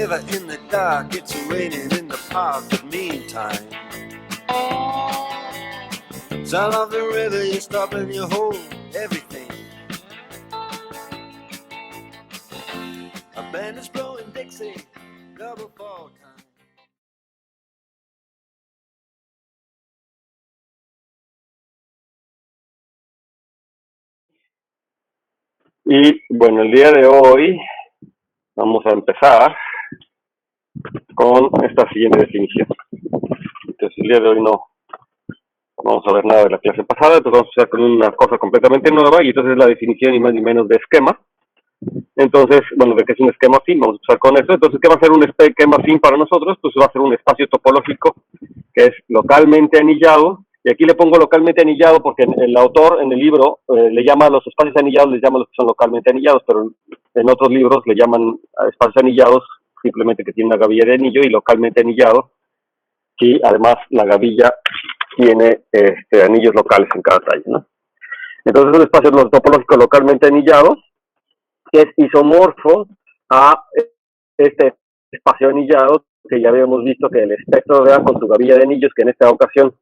river in the dark, it's raining in the park, but meantime, sound of the river, you stop and you hold everything. A band is blowing Dixie, double fall time. Y bueno, el día de hoy vamos a empezar con esta siguiente definición. Entonces el día de hoy no vamos a ver nada de la clase pasada, entonces vamos a empezar con una cosa completamente nueva y entonces es la definición ni más ni menos de esquema. Entonces, bueno, de qué es un esquema afín, vamos a empezar con eso. Entonces, ¿qué va a ser un esquema afín para nosotros? Pues va a ser un espacio topológico que es localmente anillado. Y aquí le pongo localmente anillado porque el autor en el libro le llama a los espacios anillados, les llama a los que son localmente anillados, pero en otros libros le llaman a espacios anillados simplemente que tiene una gavilla de anillo, y localmente anillado, y además la gavilla tiene anillos locales en cada tallo, ¿no? Entonces es un espacio topológico localmente anillado que es isomorfo a este espacio anillado que ya habíamos visto que el espectro de A con su gavilla de anillos, que en esta ocasión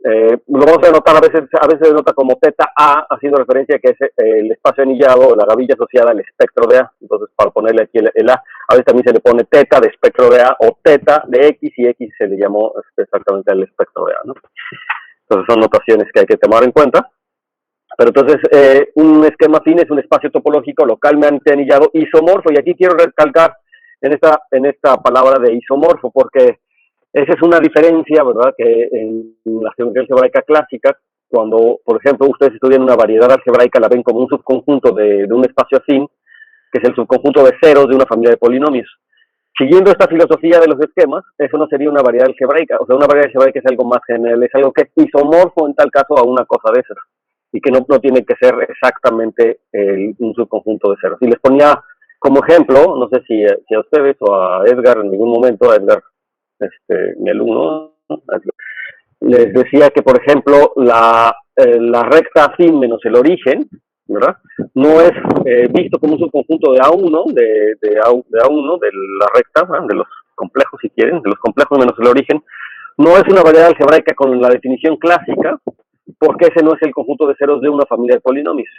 lo vamos a notar, a veces se nota como teta A, haciendo referencia a que es el espacio anillado o la gavilla asociada al espectro de A. Entonces, para ponerle aquí el A, a veces también se le pone teta de espectro de A o teta de X, y X se le llamó exactamente al espectro de A, ¿no? Entonces son notaciones que hay que tomar en cuenta. Pero entonces, un esquema afín es un espacio topológico localmente anillado isomorfo, y aquí quiero recalcar en esta palabra de isomorfo, porque esa es una diferencia, ¿verdad?, que en la geometría algebraica clásica, cuando, por ejemplo, ustedes estudian una variedad algebraica, la ven como un subconjunto de un espacio afín, que es el subconjunto de ceros de una familia de polinomios. Siguiendo esta filosofía de los esquemas, eso no sería una variedad algebraica. O sea, una variedad algebraica es algo más general, es algo que es isomorfo en tal caso a una cosa de esas, y que no tiene que ser exactamente un subconjunto de ceros. Y les ponía como ejemplo, no sé si a ustedes o a Edgar en ningún momento, a Edgar, mi alumno, les decía que, por ejemplo, la recta afín menos el origen, ¿verdad?, no es visto como un subconjunto de A1, de A1, de la recta, ¿verdad?, de los complejos, si quieren, de los complejos menos el origen. No es una variedad algebraica con la definición clásica, porque ese no es el conjunto de ceros de una familia de polinomios.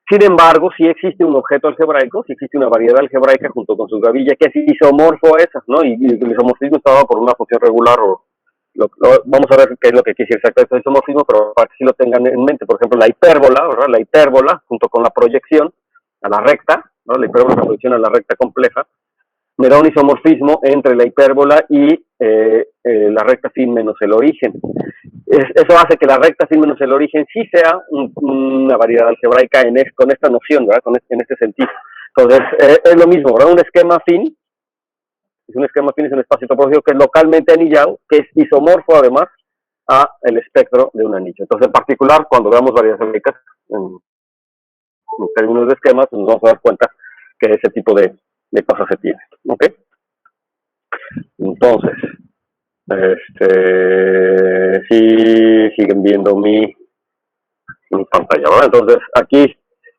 Sin embargo, sí existe un objeto algebraico, sí existe una variedad algebraica junto con su gavilla que es isomorfo a esas, ¿no? Y el isomorfismo está dado por una función regular, vamos a ver qué es lo que quiere decir exactamente el isomorfismo, pero para que sí lo tengan en mente. Por ejemplo, la hipérbola, ¿verdad? La hipérbola junto con la proyección a la recta, ¿no? La hipérbola es la proyección a la recta compleja, me da un isomorfismo entre la hipérbola y la recta afín menos el origen. Eso hace que la recta afín menos el origen sí sea una variedad algebraica con esta noción, ¿verdad?, en este sentido. Entonces, es lo mismo, ¿verdad? Un esquema afín es un espacio topológico que es localmente anillado, que es isomorfo además a el espectro de un anillo. Entonces, en particular, cuando veamos variedades algebraicas en términos de esquemas, nos vamos a dar cuenta que ese tipo de cosas se tienen, ¿ok? Entonces, sí siguen viendo mi pantalla, ¿verdad? Entonces, aquí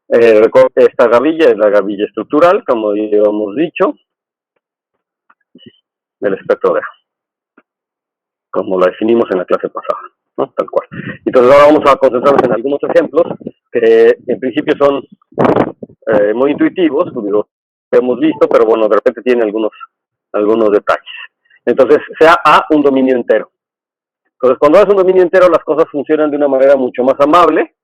esta gavilla es la gavilla estructural, como ya hemos dicho, del espectro de A, como la definimos en la clase pasada, ¿no? Tal cual. Entonces, ahora vamos a concentrarnos en algunos ejemplos que en principio son muy intuitivos, digo, hemos visto, pero bueno, de repente tienen algunos detalles. Entonces, sea A un dominio entero. Entonces, cuando es un dominio entero, las cosas funcionan de una manera mucho más amable,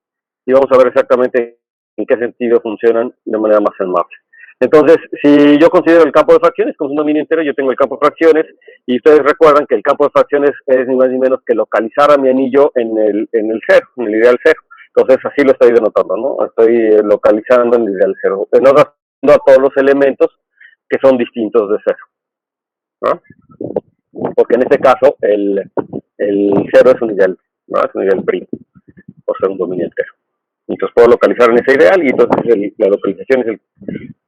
y vamos a ver exactamente en qué sentido funcionan de manera más amable. Entonces, si yo considero el campo de fracciones como un dominio entero, yo tengo el campo de fracciones, y ustedes recuerdan que el campo de fracciones es ni más ni menos que localizar a mi anillo en el cero, en el ideal cero. Entonces, así lo estoy denotando, ¿no? Estoy localizando en el ideal cero, denotando a todos los elementos que son distintos de cero, ¿no? Porque en este caso el cero es un ideal, ¿no? Es un ideal primo, por ser un dominio entero. Entonces puedo localizar en ese ideal, y entonces la localización es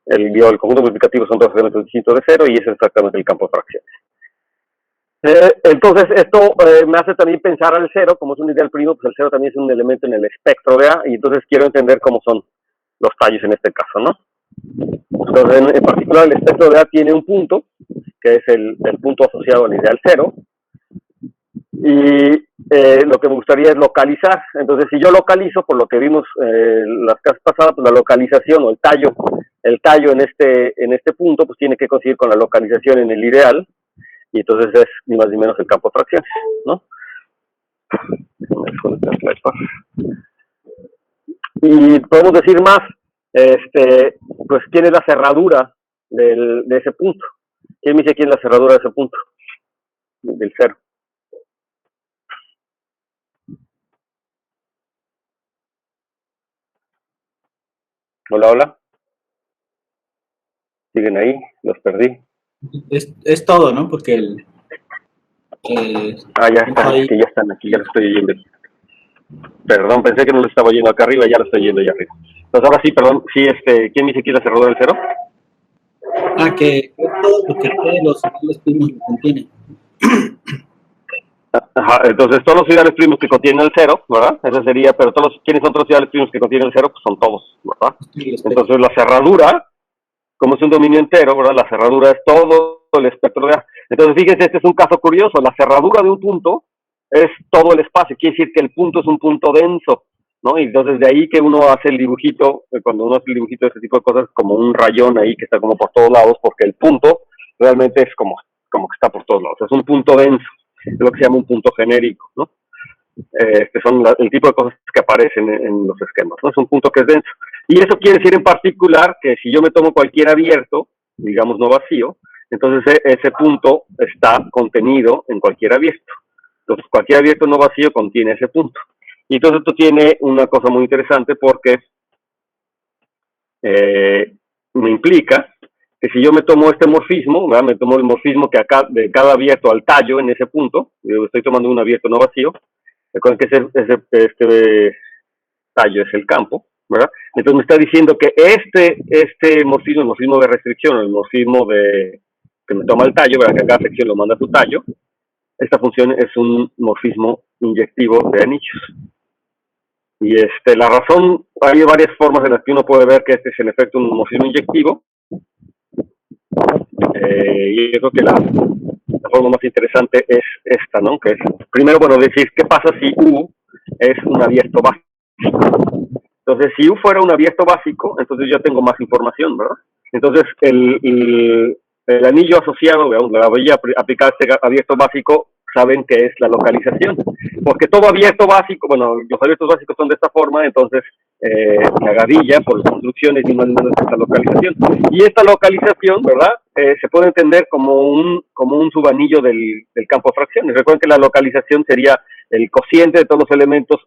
el conjunto multiplicativo son dos elementos distintos de cero, y ese es exactamente el campo de fracciones. Entonces esto me hace también pensar al cero, como es un ideal primo, pues el cero también es un elemento en el espectro de A, y entonces quiero entender cómo son los tallos en este caso, ¿no? Entonces, en particular, el espectro de A tiene un punto, que es el punto asociado al ideal cero, y lo que me gustaría es localizar. Entonces, si yo localizo, por lo que vimos las clases pasadas, pues la localización o el tallo en este punto, pues tiene que coincidir con la localización en el ideal, y entonces es ni más ni menos el campo de fracciones, ¿no? Y podemos decir más, pues quién es la cerradura de ese punto. ¿Quién me dice quién es la cerradura de ese punto? Del cero. Hola, hola. ¿Siguen ahí? Los perdí. Es todo, ¿no? Porque ya están, es que ya están aquí, ya lo estoy oyendo. Perdón, pensé que no lo estaba oyendo acá arriba, ya lo estoy oyendo allá arriba. Entonces ahora sí, perdón, sí, ¿quién me dice quién es la cerradura del cero? Que es todo porque todos los ideales primos lo contienen. Ajá, entonces todos los ideales primos que contienen el cero, ¿verdad? Eso sería, pero ¿quiénes son todos los ideales primos que contienen el cero? Pues son todos, ¿verdad? Entonces la cerradura, como es un dominio entero, ¿verdad? La cerradura es todo el espectro de A. Entonces fíjense, este es un caso curioso, la cerradura de un punto es todo el espacio, quiere decir que el punto es un punto denso, ¿no? Y entonces de ahí que uno hace el dibujito, cuando uno hace el dibujito de ese tipo de cosas, como un rayón ahí que está como por todos lados, porque el punto realmente es como que está por todos lados, es un punto denso, es lo que se llama un punto genérico, ¿no? Son el tipo de cosas que aparecen en los esquemas, ¿no? Es un punto que es denso. Y eso quiere decir en particular que si yo me tomo cualquier abierto, digamos no vacío, entonces ese punto está contenido en cualquier abierto. Entonces cualquier abierto no vacío contiene ese punto. Y entonces esto tiene una cosa muy interesante porque me implica que si yo me tomo este morfismo, ¿verdad? Me tomo el morfismo que acá de cada abierto al tallo en ese punto, yo estoy tomando un abierto no vacío, recuerden que este tallo es el campo, ¿verdad? Entonces me está diciendo que este morfismo, el morfismo de restricción, el morfismo que me toma el tallo, ¿verdad? Que cada sección lo manda a su tallo, esta función es un morfismo inyectivo de anillos. Y la razón, hay varias formas en las que uno puede ver que este es en efecto un morfismo inyectivo. Y yo creo que la forma más interesante es esta, ¿no? Que es, primero, bueno, decir qué pasa si U es un abierto básico. Entonces, si U fuera un abierto básico, entonces yo tengo más información, ¿verdad? Entonces, el anillo asociado, la huella aplicada a este abierto básico, saben que es la localización. Porque todo abierto básico, bueno, los abiertos básicos son de esta forma, entonces la gavilla, por construcción, es igual a esta localización. Y esta localización, ¿verdad? Se puede entender como un subanillo del campo de fracciones. Recuerden que la localización sería el cociente de todos los elementos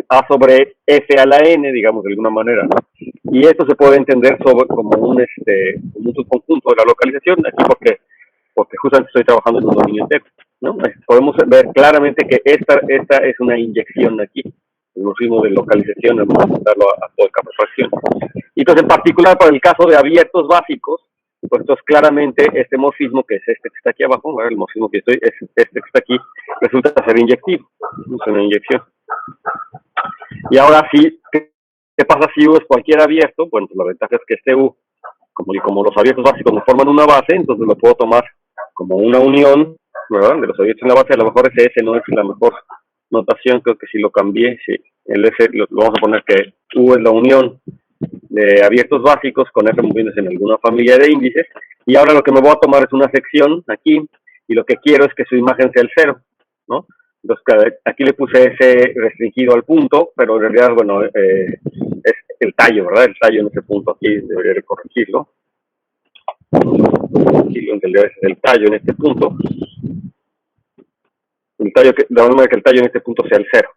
A sobre F a la N, digamos, de alguna manera, ¿no? Y esto se puede entender como un subconjunto de la localización, aquí porque justamente estoy trabajando en un dominio entero, ¿no? Podemos ver claramente que esta es una inyección aquí, el morfismo de localización, vamos a mandarlo a todo el campo de fracción. Y entonces, en particular, para el caso de abiertos básicos, pues entonces claramente este morfismo, que es este que está aquí abajo, ¿verdad? El morfismo que es este que está aquí, resulta ser inyectivo, es una inyección. Y ahora sí, ¿qué pasa si U es cualquier abierto? Bueno, pues la ventaja es que este U, como los abiertos básicos no forman una base, entonces lo puedo tomar como una unión, ¿verdad? De los abiertos en la base. A lo mejor ese S no es la mejor notación, creo que si lo cambié, sí, el S lo vamos a poner que U es la unión de abiertos básicos con R moviéndose en alguna familia de índices, y ahora lo que me voy a tomar es una sección aquí, y lo que quiero es que su imagen sea el cero, ¿no? Entonces aquí le puse ese restringido al punto, pero en realidad, bueno, es el tallo, ¿verdad? El tallo en ese punto aquí, debería de corregirlo. En realidad es el tallo en este punto. El tallo de la manera que el tallo en este punto sea el cero.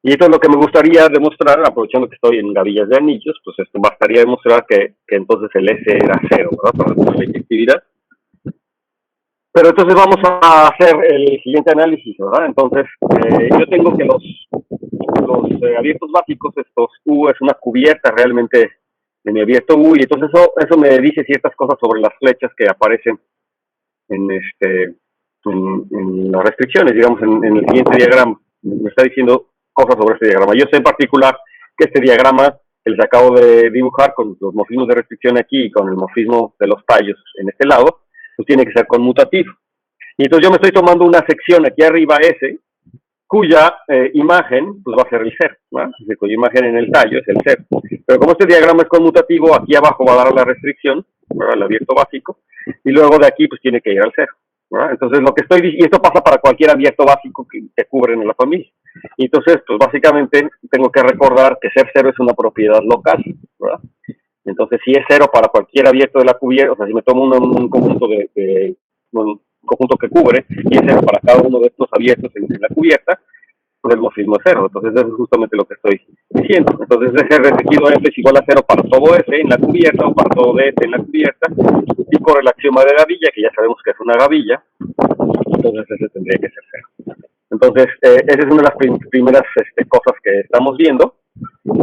Y esto es lo que me gustaría demostrar, aprovechando que estoy en gavillas de anillos, pues esto bastaría demostrar que entonces el S era cero, ¿verdad? Para la inyectividad. Pero entonces vamos a hacer el siguiente análisis, ¿verdad? Entonces, yo tengo que los abiertos básicos, estos U es una cubierta realmente de mi abierto U, y entonces eso me dice ciertas cosas sobre las flechas que aparecen en las restricciones, digamos, en el siguiente diagrama. Me está diciendo cosas sobre este diagrama. Yo sé en particular que este diagrama, el acabo de dibujar con los morfismos de restricción aquí y con el morfismo de los tallos en este lado, pues tiene que ser conmutativo. Y entonces yo me estoy tomando una sección aquí arriba S, cuya imagen pues va a ser el 0, ¿no? Cuya imagen en el tallo es el 0. Pero como este diagrama es conmutativo, aquí abajo va a dar la restricción, ¿verdad? El abierto básico, y luego de aquí pues tiene que ir al 0. ¿verdad? Entonces lo que estoy diciendo, y esto pasa para cualquier abierto básico que cubren en la familia. Y entonces pues básicamente tengo que recordar que ser 0 es una propiedad local, ¿verdad? Entonces si es 0 para cualquier abierto de la cubierta, o sea, si me tomo un conjunto un conjunto que cubre, y es 0 para cada uno de estos abiertos en la cubierta, pues el morfismo es 0. Entonces eso es justamente lo que estoy diciendo. Entonces ese restringido F es igual a 0 para todo F en la cubierta o para todo DF en la cubierta, y por el axioma de gavilla, que ya sabemos que es una gavilla, entonces ese tendría que ser 0. Entonces esa es una de las primeras cosas que estamos viendo,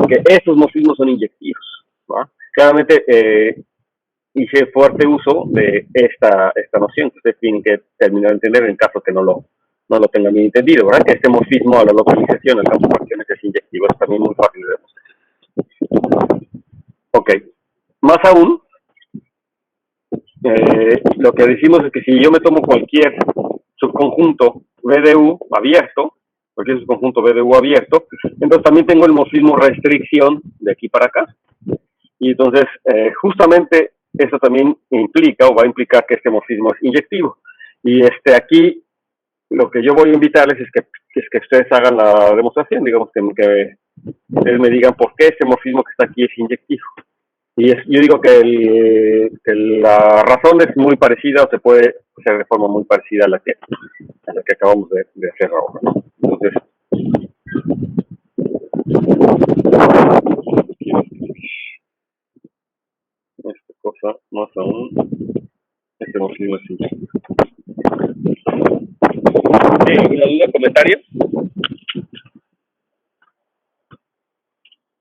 que estos morfismos son inyectivos, ¿no? Claramente hice fuerte uso de esta noción que ustedes tienen que terminar de entender en caso que no lo tengan bien entendido, ¿verdad? Que este morfismo a la localización, al campo de fracciones es inyectivo, es también muy fácil de demostrar. Ok, más aún, lo que decimos es que si yo me tomo cualquier subconjunto BDU abierto, cualquier subconjunto BDU abierto, entonces también tengo el morfismo restricción de aquí para acá. Y entonces, justamente, eso también implica o va a implicar que este morfismo es inyectivo. Y aquí, lo que yo voy a invitarles es que ustedes hagan la demostración, digamos que ustedes me digan por qué este morfismo que está aquí es inyectivo. Y yo digo que la razón es muy parecida o se puede hacer de forma muy parecida a la que acabamos de hacer ahora, ¿no? Entonces, esta cosa más aún, este morfismo es inyectivo. ¿Alguna duda, comentario?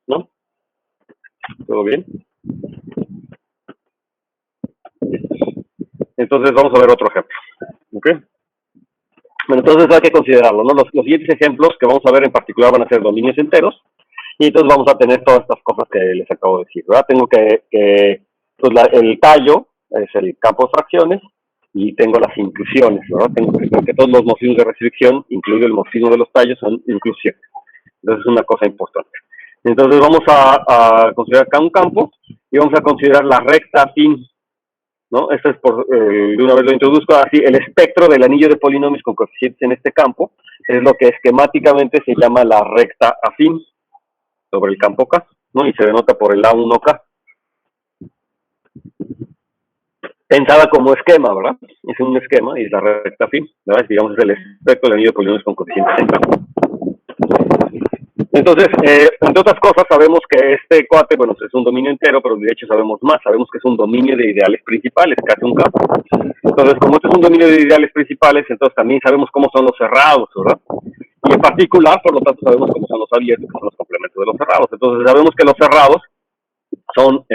¿No? ¿Todo bien? Entonces vamos a ver otro ejemplo. ¿Ok? Bueno, entonces hay que considerarlo, ¿no? Los siguientes ejemplos que vamos a ver en particular van a ser dominios enteros, y entonces vamos a tener todas estas cosas que les acabo de decir, ¿verdad? Tengo que pues el tallo es el campo de fracciones, y tengo las inclusiones, ¿verdad? Tengo que todos los morfismos de restricción, incluido el morfismo de los tallos, son inclusiones. Entonces es una cosa importante. Entonces vamos a considerar acá un campo, y vamos a considerar la recta afín, ¿no? Esto es de una vez lo introduzco así, el espectro del anillo de polinomios con coeficientes en este campo es lo que esquemáticamente se llama la recta afín sobre el campo K, ¿no? Y se denota por el A1K. Pensada como esquema, ¿verdad? Es un esquema y es la recta afín, ¿verdad? Digamos, es el espectro del anillo de polinomios con coeficientes en K. Entonces, entre otras cosas, sabemos que este cuate, bueno, es un dominio entero, pero de hecho sabemos más. Sabemos que es un dominio de ideales principales, casi un campo. Entonces, como este es un dominio de ideales principales, entonces también sabemos cómo son los cerrados, ¿verdad? Y en particular, por lo tanto, sabemos cómo son los abiertos, que son los complementos de los cerrados. Entonces, sabemos que los cerrados son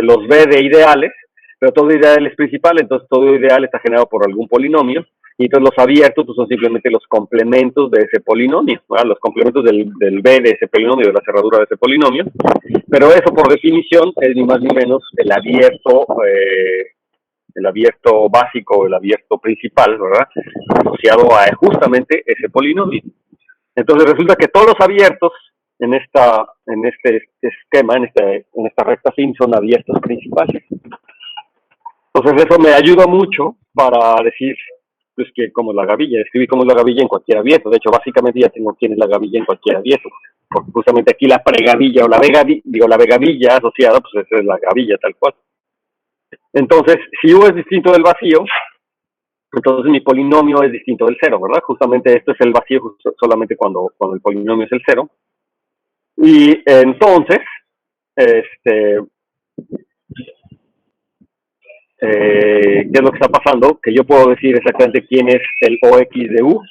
los B de ideales, pero todo ideal es principal, entonces todo ideal está generado por algún polinomio. Y entonces los abiertos pues, son simplemente los complementos de ese polinomio, ¿verdad? Los complementos del B de ese polinomio, de la cerradura de ese polinomio. Pero eso, por definición, es ni más ni menos el abierto básico, el abierto principal, ¿verdad? Asociado a justamente ese polinomio. Entonces resulta que todos los abiertos en este esquema, en esta recta afín, son abiertos principales. Entonces eso me ayuda mucho para decir pues que como la gavilla, escribir como es la gavilla en cualquier abierto. De hecho, básicamente ya tengo quién es la gavilla en cualquier abierto, porque justamente aquí la pregavilla o la vegavilla asociada, pues esa es la gavilla tal cual. Entonces, si U es distinto del vacío, entonces mi polinomio es distinto del cero, ¿verdad? Justamente esto es el vacío solamente cuando el polinomio es el cero. Y entonces, ¿qué es lo que está pasando? Que yo puedo decir exactamente quién es el OX de U.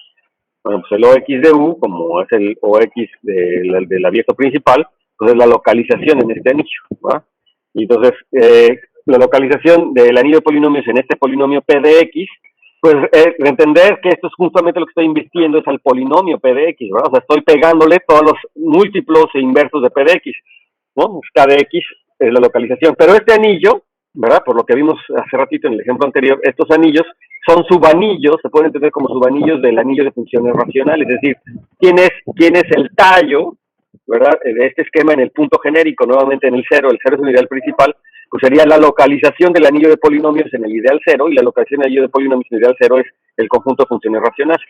Bueno, pues el OX de U, como es el OX del abierto principal, pues es la localización en este anillo, ¿verdad? Y entonces, la localización del anillo de polinomios en este polinomio P de X, pues entender que esto es justamente lo que estoy invirtiendo es al polinomio P de X, ¿verdad? O sea, estoy pegándole todos los múltiplos e inversos de P de X, ¿no? K de X es la localización. Pero este anillo ¿verdad? Por lo que vimos hace ratito en el ejemplo anterior, estos anillos son subanillos, se pueden entender como subanillos del anillo de funciones racionales, es decir, quién es el tallo, ¿verdad? De este esquema en el punto genérico, nuevamente en el cero es un ideal principal, pues sería la localización del anillo de polinomios en el ideal cero, y la localización del anillo de polinomios en el ideal cero es el conjunto de funciones racionales.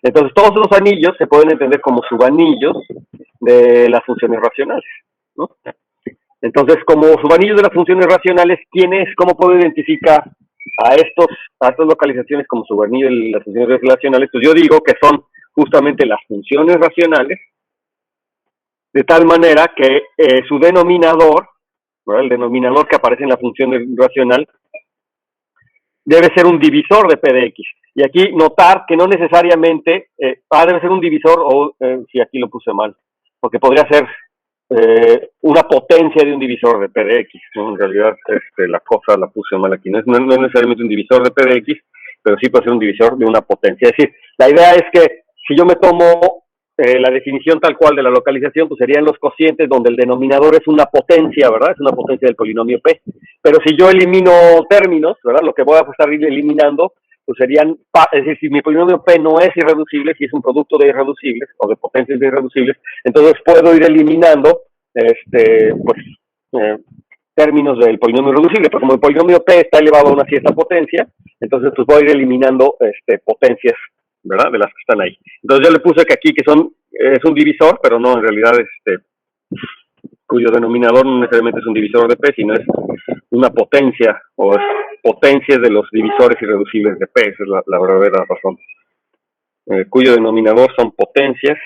Entonces, todos los anillos se pueden entender como subanillos de las funciones racionales, ¿no? Entonces, como subanillos de las funciones racionales, ¿cómo puedo identificar a estas localizaciones como subanillos de las funciones racionales? Pues yo digo que son justamente las funciones racionales, de tal manera que su denominador, ¿verdad? El denominador que aparece en la función racional, debe ser un divisor de P de X. Y aquí notar que no necesariamente, debe ser un divisor, o si aquí lo puse mal, porque podría ser una potencia de un divisor de P de X, ¿no? En realidad la cosa la puse mal aquí, no es necesariamente un divisor de P de X, pero sí puede ser un divisor de una potencia. Es decir, la idea es que si yo me tomo la definición tal cual de la localización, pues serían los cocientes donde el denominador es una potencia, ¿verdad? Es una potencia del polinomio P. Pero si yo elimino términos, ¿verdad? Lo que voy a estar eliminando, pues serían, es decir, si mi polinomio P no es irreducible, si es un producto de irreducibles o de potencias de irreducibles, entonces puedo ir eliminando términos del polinomio irreducible, pero como el polinomio P está elevado a una cierta potencia, entonces pues voy a ir eliminando potencias, ¿verdad? De las que están ahí. Entonces yo le puse que aquí es un divisor, pero no, en realidad cuyo denominador no necesariamente es un divisor de P, sino es una potencia, o es potencias de los divisores irreducibles de P, esa es la verdadera razón. Cuyo denominador son potencias,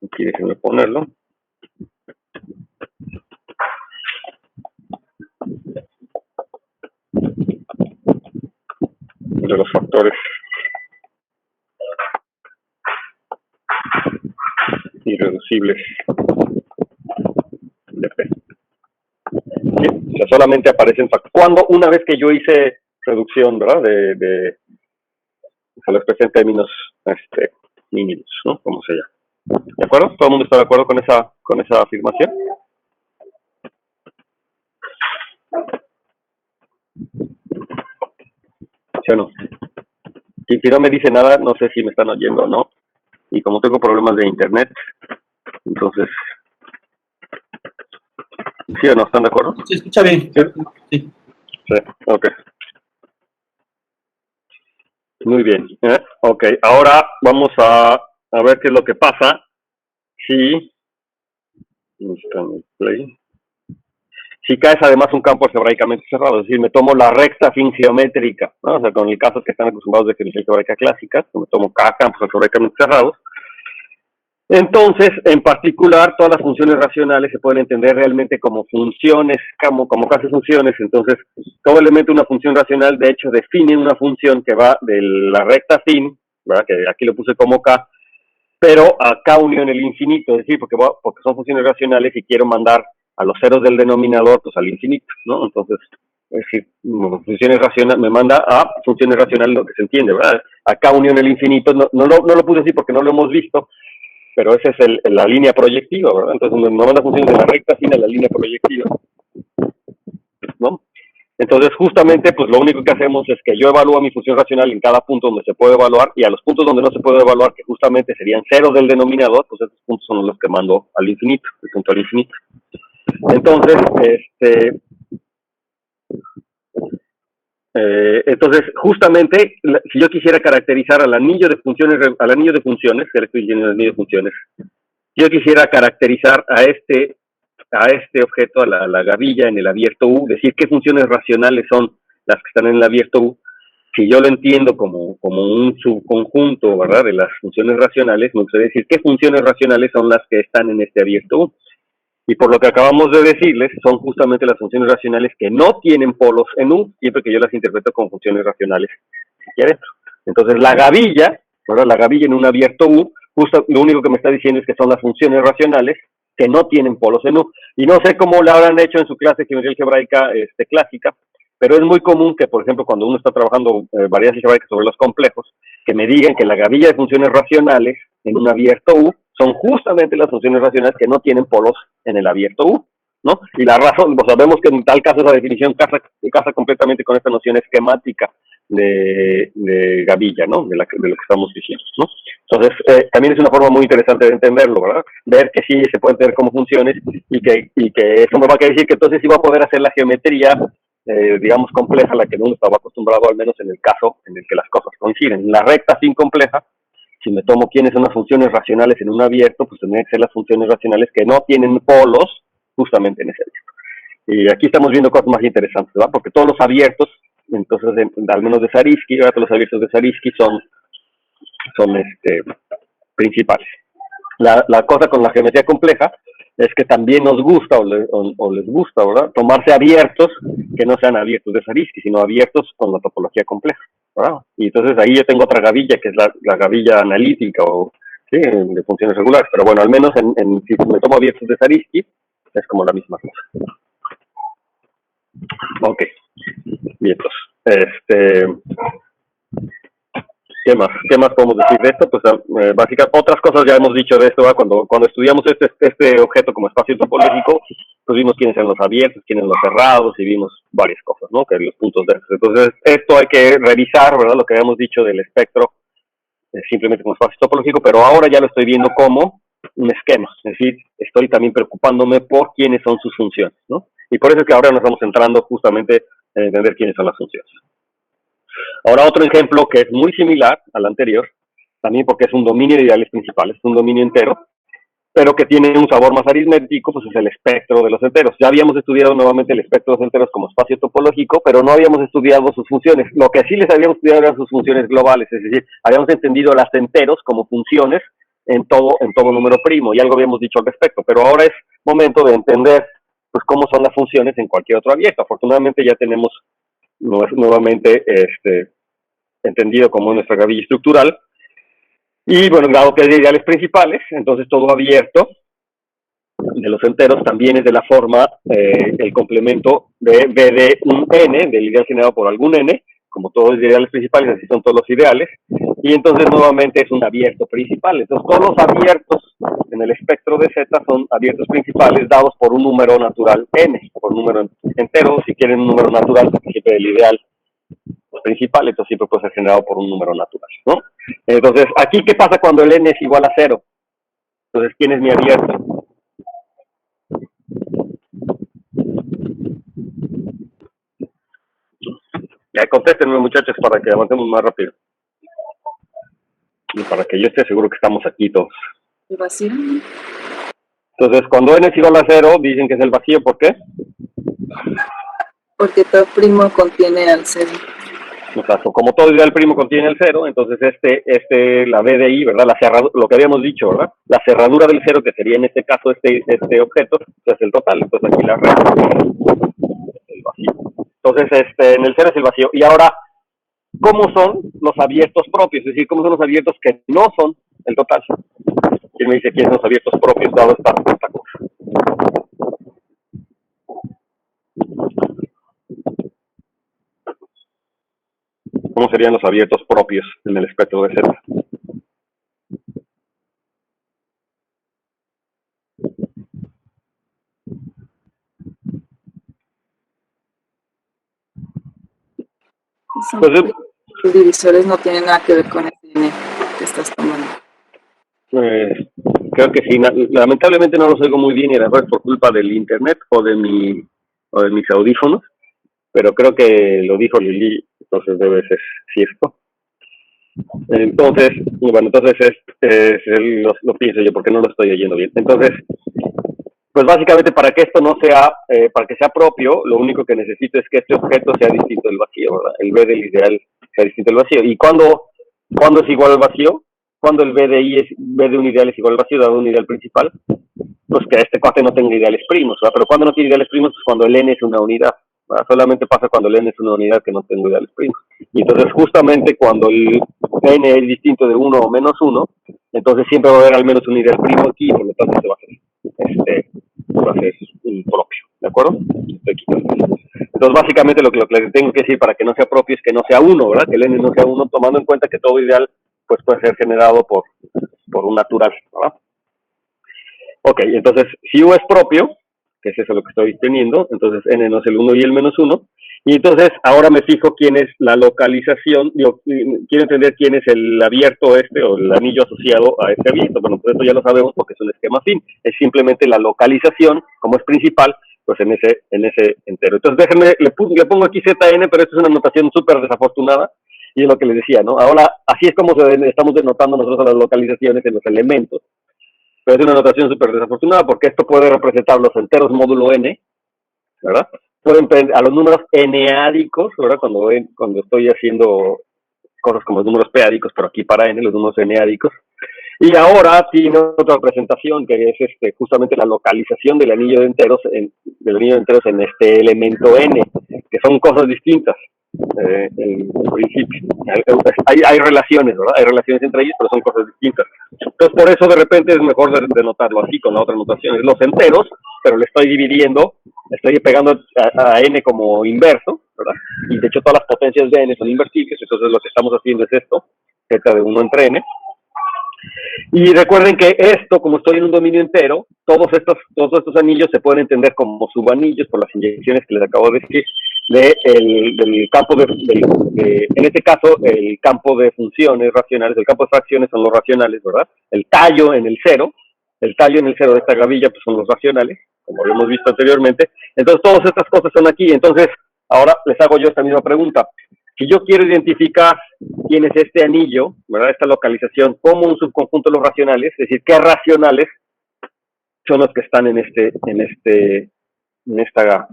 aquí déjenme ponerlo, de los factores irreducibles de P. ¿Sí? O sea, solamente aparecen cuando una vez que yo hice reducción, ¿verdad? Se lo expresé en términos mínimos, ¿no? Como se llama. ¿De acuerdo? ¿Todo el mundo está de acuerdo con esa afirmación? ¿Sí o no? Si no me dice nada, no sé si me están oyendo o no. Y como tengo problemas de internet, entonces, ¿sí o no? ¿Están de acuerdo? Se escucha bien. Sí, ok. Muy bien. Ok, ahora vamos a ver qué es lo que pasa si caes además un campo algebraicamente cerrado, es decir, me tomo la recta fin geométrica, ¿no? O sea, con el caso que están acostumbrados de geometría algebraica clásica, me tomo cada campos algebraicamente cerrados. Entonces, en particular, todas las funciones racionales se pueden entender realmente como funciones, como casi funciones. Entonces, todo elemento de una función racional, de hecho, define una función que va de la recta fin, ¿verdad? Que aquí lo puse como K, pero a K unión el infinito, es decir, porque son funciones racionales y quiero mandar a los ceros del denominador, pues al infinito, ¿no? Entonces, es decir, funciones racionales, me manda a funciones racionales, lo que se entiende, ¿verdad? A K unión el infinito, no lo puse así porque no lo hemos visto, pero esa es la línea proyectiva, ¿verdad? Entonces me manda funciones de la recta fin a la línea proyectiva, ¿no? Entonces, justamente, pues lo único que hacemos es que yo evalúo mi función racional en cada punto donde se puede evaluar, y a los puntos donde no se puede evaluar, que justamente serían ceros del denominador, pues esos puntos son los que mando al infinito, el punto al infinito. Entonces, justamente, si yo quisiera caracterizar al anillo de funciones, que le estoy diciendo el anillo de funciones, si yo quisiera caracterizar a este objeto, a la gavilla en el abierto U, decir qué funciones racionales son las que están en el abierto U, si yo lo entiendo como un subconjunto, ¿verdad?, de las funciones racionales, me gustaría decir qué funciones racionales son las que están en este abierto U. Y por lo que acabamos de decirles, son justamente las funciones racionales que no tienen polos en U, siempre que yo las interpreto como funciones racionales aquí adentro. Entonces, la gavilla, ¿verdad?, la gavilla en un abierto U, justo lo único que me está diciendo es que son las funciones racionales que no tienen polos en U. Y no sé cómo lo habrán hecho en su clase de geometría algebraica clásica, pero es muy común que, por ejemplo, cuando uno está trabajando variedades algebraicas sobre los complejos, que me digan que la gavilla de funciones racionales en un abierto U son justamente las funciones racionales que no tienen polos en el abierto U, ¿no? Y la razón, pues sabemos que en tal caso esa definición casa completamente con esta noción esquemática de Gavilla, ¿no? De lo que estamos diciendo, ¿no? Entonces, también es una forma muy interesante de entenderlo, ¿verdad? Ver que sí se puede entender como funciones y que eso me va a querer decir que entonces sí va a poder hacer la geometría, digamos, compleja, la que uno estaba acostumbrado, al menos en el caso en el que las cosas coinciden. La recta sin compleja, si me tomo quiénes son las funciones racionales en un abierto, pues tendrían que ser las funciones racionales que no tienen polos justamente en ese abierto. Y aquí estamos viendo cosas más interesantes, ¿verdad? Porque todos los abiertos, entonces, al menos de Zariski, ¿verdad? Todos los abiertos de Zariski son principales. La cosa con la geometría compleja es que también nos gusta o les gusta, ¿verdad? Tomarse abiertos que no sean abiertos de Zariski, sino abiertos con la topología compleja, ¿verdad? Y entonces ahí yo tengo otra gavilla, que es la gavilla analítica o sí, de funciones regulares. Pero bueno, al menos si me tomo abiertos de Zariski, es como la misma cosa. Ok, bien, pues, ¿qué más podemos decir de esto? Pues básicamente otras cosas ya hemos dicho de esto, ¿verdad? Cuando estudiamos este objeto como espacio topológico, pues vimos quiénes eran los abiertos, quiénes los cerrados y vimos varias cosas, ¿no? Que los puntos de estos. Entonces, esto hay que revisar, ¿verdad? Lo que habíamos dicho del espectro, simplemente como espacio topológico, pero ahora ya lo estoy viendo como un esquema, es decir, estoy también preocupándome por quiénes son sus funciones, ¿no? Y por eso es que ahora nos estamos centrando justamente en entender quiénes son las funciones. Ahora otro ejemplo que es muy similar al anterior, también porque es un dominio de ideales principales, es un dominio entero, pero que tiene un sabor más aritmético, pues es el espectro de los enteros. Ya habíamos estudiado nuevamente el espectro de los enteros como espacio topológico, pero no habíamos estudiado sus funciones. Lo que sí les habíamos estudiado eran sus funciones globales, es decir, habíamos entendido las enteros como funciones en todo número primo, y algo habíamos dicho al respecto, pero ahora es momento de entender pues cómo son las funciones en cualquier otro abierto. Afortunadamente ya tenemos nuevamente entendido como nuestra gavilla estructural. Y bueno, dado que hay ideales principales, entonces todo abierto de los enteros también es de la forma el complemento de B de un n, del ideal generado por algún n, como todos los ideales principales, así son todos los ideales, y entonces nuevamente es un abierto principal. Entonces todos los abiertos en el espectro de Z son abiertos principales dados por un número natural n, por un número entero. Si quieren un número natural, porque siempre el ideal principal, entonces siempre puede ser generado por un número natural, ¿no? Entonces, aquí, ¿qué pasa cuando el n es igual a 0? Entonces, ¿quién es mi abierto? Ya, contéstenme, muchachos, para que avancemos más rápido. Y para que yo esté seguro que estamos aquí todos. ¿El vacío? Entonces, cuando n es igual a 0, dicen que es el vacío. ¿Por qué? Porque todo primo contiene al 0. O sea, como todo ideal primo contiene el 0, entonces la B de I, ¿verdad? La cerradura, lo que habíamos dicho, ¿verdad? La cerradura del 0, que sería en este caso este objeto, es el total. Entonces aquí la red es el vacío. Entonces, en el 0 es el vacío. Y ahora, ¿cómo son los abiertos propios? Es decir, ¿cómo son los abiertos que no son el total? ¿Quién me dice quiénes son los abiertos propios dado esta cosa? ¿Cómo serían los abiertos propios en el espectro de Z? Entonces, los divisores no tienen nada que ver con el n que estás tomando. Creo que sí. Lamentablemente no los oigo muy bien, y a lo mejor es por culpa del internet o de mis audífonos, pero creo que lo dijo Lili, entonces debe ser cierto. Entonces, bueno, lo pienso yo porque no lo estoy oyendo bien. Entonces, pues básicamente para que esto no sea, para que sea propio, lo único que necesito es que este objeto sea distinto del vacío, ¿verdad? El B del ideal sea distinto del vacío. ¿Y cuándo es igual al vacío? Cuando el B de un ideal es igual al vacío, dado un ideal principal, pues que este cuate no tenga ideales primos, ¿verdad? Pero cuando no tiene ideales primos, pues cuando el n es una unidad, ¿verdad? Solamente pasa cuando el n es una unidad que no tengo ideales primos. Y entonces justamente cuando el n es distinto de 1 o menos 1, entonces siempre va a haber al menos un ideal primo aquí, y por lo tanto se va a hacer un propio, ¿de acuerdo? Entonces básicamente lo que le tengo que decir para que no sea propio es que no sea 1, ¿verdad? Que el n no sea 1, tomando en cuenta que todo ideal pues puede ser generado por un natural, ¿verdad? Ok, entonces si U es propio, que es eso lo que estoy teniendo, entonces n no es el 1 y el menos 1, y entonces ahora me fijo quién es la localización, quiero entender quién es el abierto o el anillo asociado a este abierto. Bueno, pues eso ya lo sabemos porque es un esquema afín, es simplemente la localización, como es principal, pues en ese entero. Entonces déjenme, le pongo aquí ZN, pero esto es una notación súper desafortunada, y es lo que les decía, ¿no? Ahora, así es como estamos denotando nosotros las localizaciones en los elementos, pero es una notación súper desafortunada porque esto puede representar los enteros módulo n, ¿verdad? Pueden a los números n-ádicos, ¿verdad? Cuando estoy haciendo cosas como los números p-ádicos, pero aquí para n, los números n-ádicos. Y ahora tiene otra representación que es justamente la localización del anillo de enteros en este elemento n, que son cosas distintas. En principio hay relaciones, ¿verdad? Hay relaciones entre ellos, pero son cosas distintas. Entonces por eso de repente es mejor denotarlo así con la otra notación. Es los enteros, pero le estoy dividiendo, estoy pegando a n como inverso, ¿verdad? Y de hecho todas las potencias de n son invertibles, entonces lo que estamos haciendo es esto, z de 1 entre n. Y recuerden que esto, como estoy en un dominio entero, todos estos anillos se pueden entender como subanillos por las inyecciones que les acabo de decir, del campo en este caso, el campo de funciones racionales, el campo de fracciones son los racionales, ¿verdad? El tallo en el cero de esta gravilla, pues son los racionales, como habíamos visto anteriormente. Entonces, todas estas cosas son aquí. Entonces, ahora les hago yo esta misma pregunta. Si yo quiero identificar quién es este anillo, ¿verdad? Esta localización, como un subconjunto de los racionales, es decir, qué racionales son los que están en esta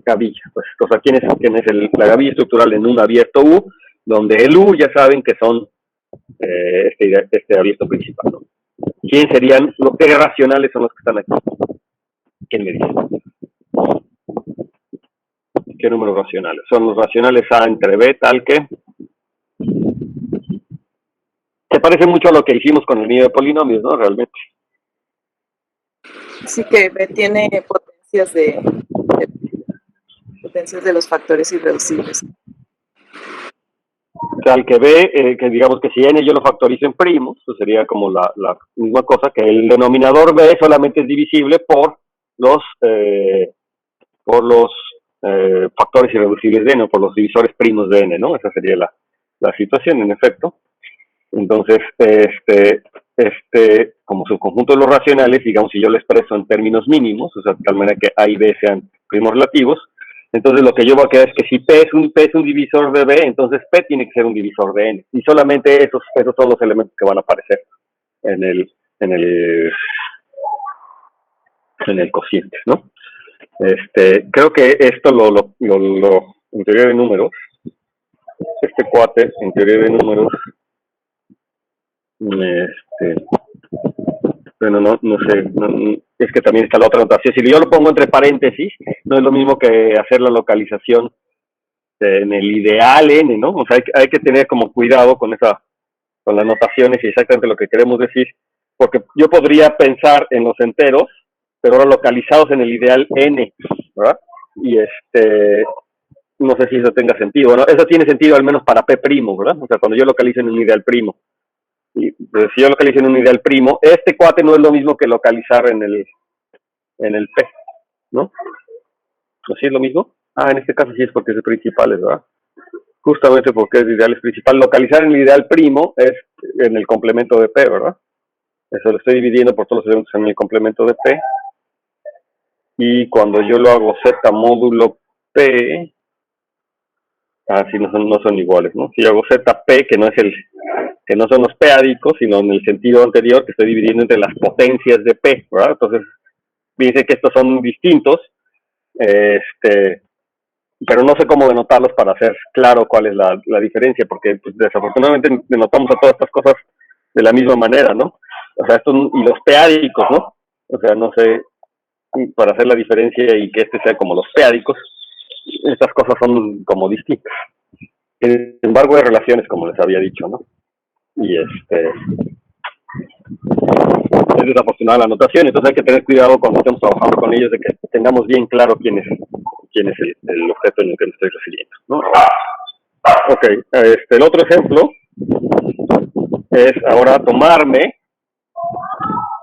gavilla. Pues, o sea, ¿quién es la gavilla estructural en un abierto U, donde el U ya saben que son este abierto principal, ¿no? ¿Quién serían, qué racionales son los que están aquí? ¿Quién me dice? ¿Qué números racionales? Son los racionales A entre B, tal que se parece mucho a lo que hicimos con el nido de polinomios, ¿no? Realmente. Sí, que B tiene potencias de los factores irreducibles. Tal que B, que digamos que si n yo lo factorizo en primos, pues sería como la misma cosa, que el denominador B solamente es divisible por los factores irreducibles de n, o por los divisores primos de n, ¿no? Esa sería la situación, en efecto. Entonces, como subconjunto de los racionales, digamos, si yo lo expreso en términos mínimos, o sea, de tal manera que A y B sean primos relativos, entonces lo que yo voy a quedar es que si P es un divisor de B, entonces P tiene que ser un divisor de N. Y solamente esos son los elementos que van a aparecer en el cociente, ¿no? Creo que esto en teoría de números, este cuate en teoría de números, bueno, no sé, es que también está la otra notación. Si yo lo pongo entre paréntesis, no es lo mismo que hacer la localización en el ideal n, ¿no? O sea, hay que tener como cuidado con las notaciones y exactamente lo que queremos decir, porque yo podría pensar en los enteros, pero ahora localizados en el ideal n, ¿verdad? Y no sé si eso tenga sentido. Bueno, eso tiene sentido al menos para P', ¿verdad? O sea, cuando yo localizo en un ideal primo. Y pues, si yo localizo en un ideal primo, este cuate no es lo mismo que localizar en el P, ¿no? ¿O sí es lo mismo? En este caso sí es porque es de principales, ¿verdad? Justamente porque es de ideales principal. Localizar en el ideal primo es en el complemento de P, ¿verdad? Eso lo estoy dividiendo por todos los elementos en el complemento de P. Y cuando yo lo hago Z módulo P, sí, no son iguales, ¿no? Si yo hago ZP, que no son los p-ádicos, sino en el sentido anterior, que estoy dividiendo entre las potencias de P, ¿verdad? Entonces, fíjense que estos son distintos, pero no sé cómo denotarlos para hacer claro cuál es la diferencia, porque pues, desafortunadamente denotamos a todas estas cosas de la misma manera, ¿no? O sea, y los p-ádicos, ¿no? O sea, no sé, para hacer la diferencia y que sea como los p-ádicos, estas cosas son como distintas. Sin embargo, hay relaciones, como les había dicho, ¿no? Y es desafortunada la anotación, entonces hay que tener cuidado cuando estemos trabajando con ellos de que tengamos bien claro quién es el objeto en el que me estoy refiriendo, ¿no? Ok, el otro ejemplo es ahora tomarme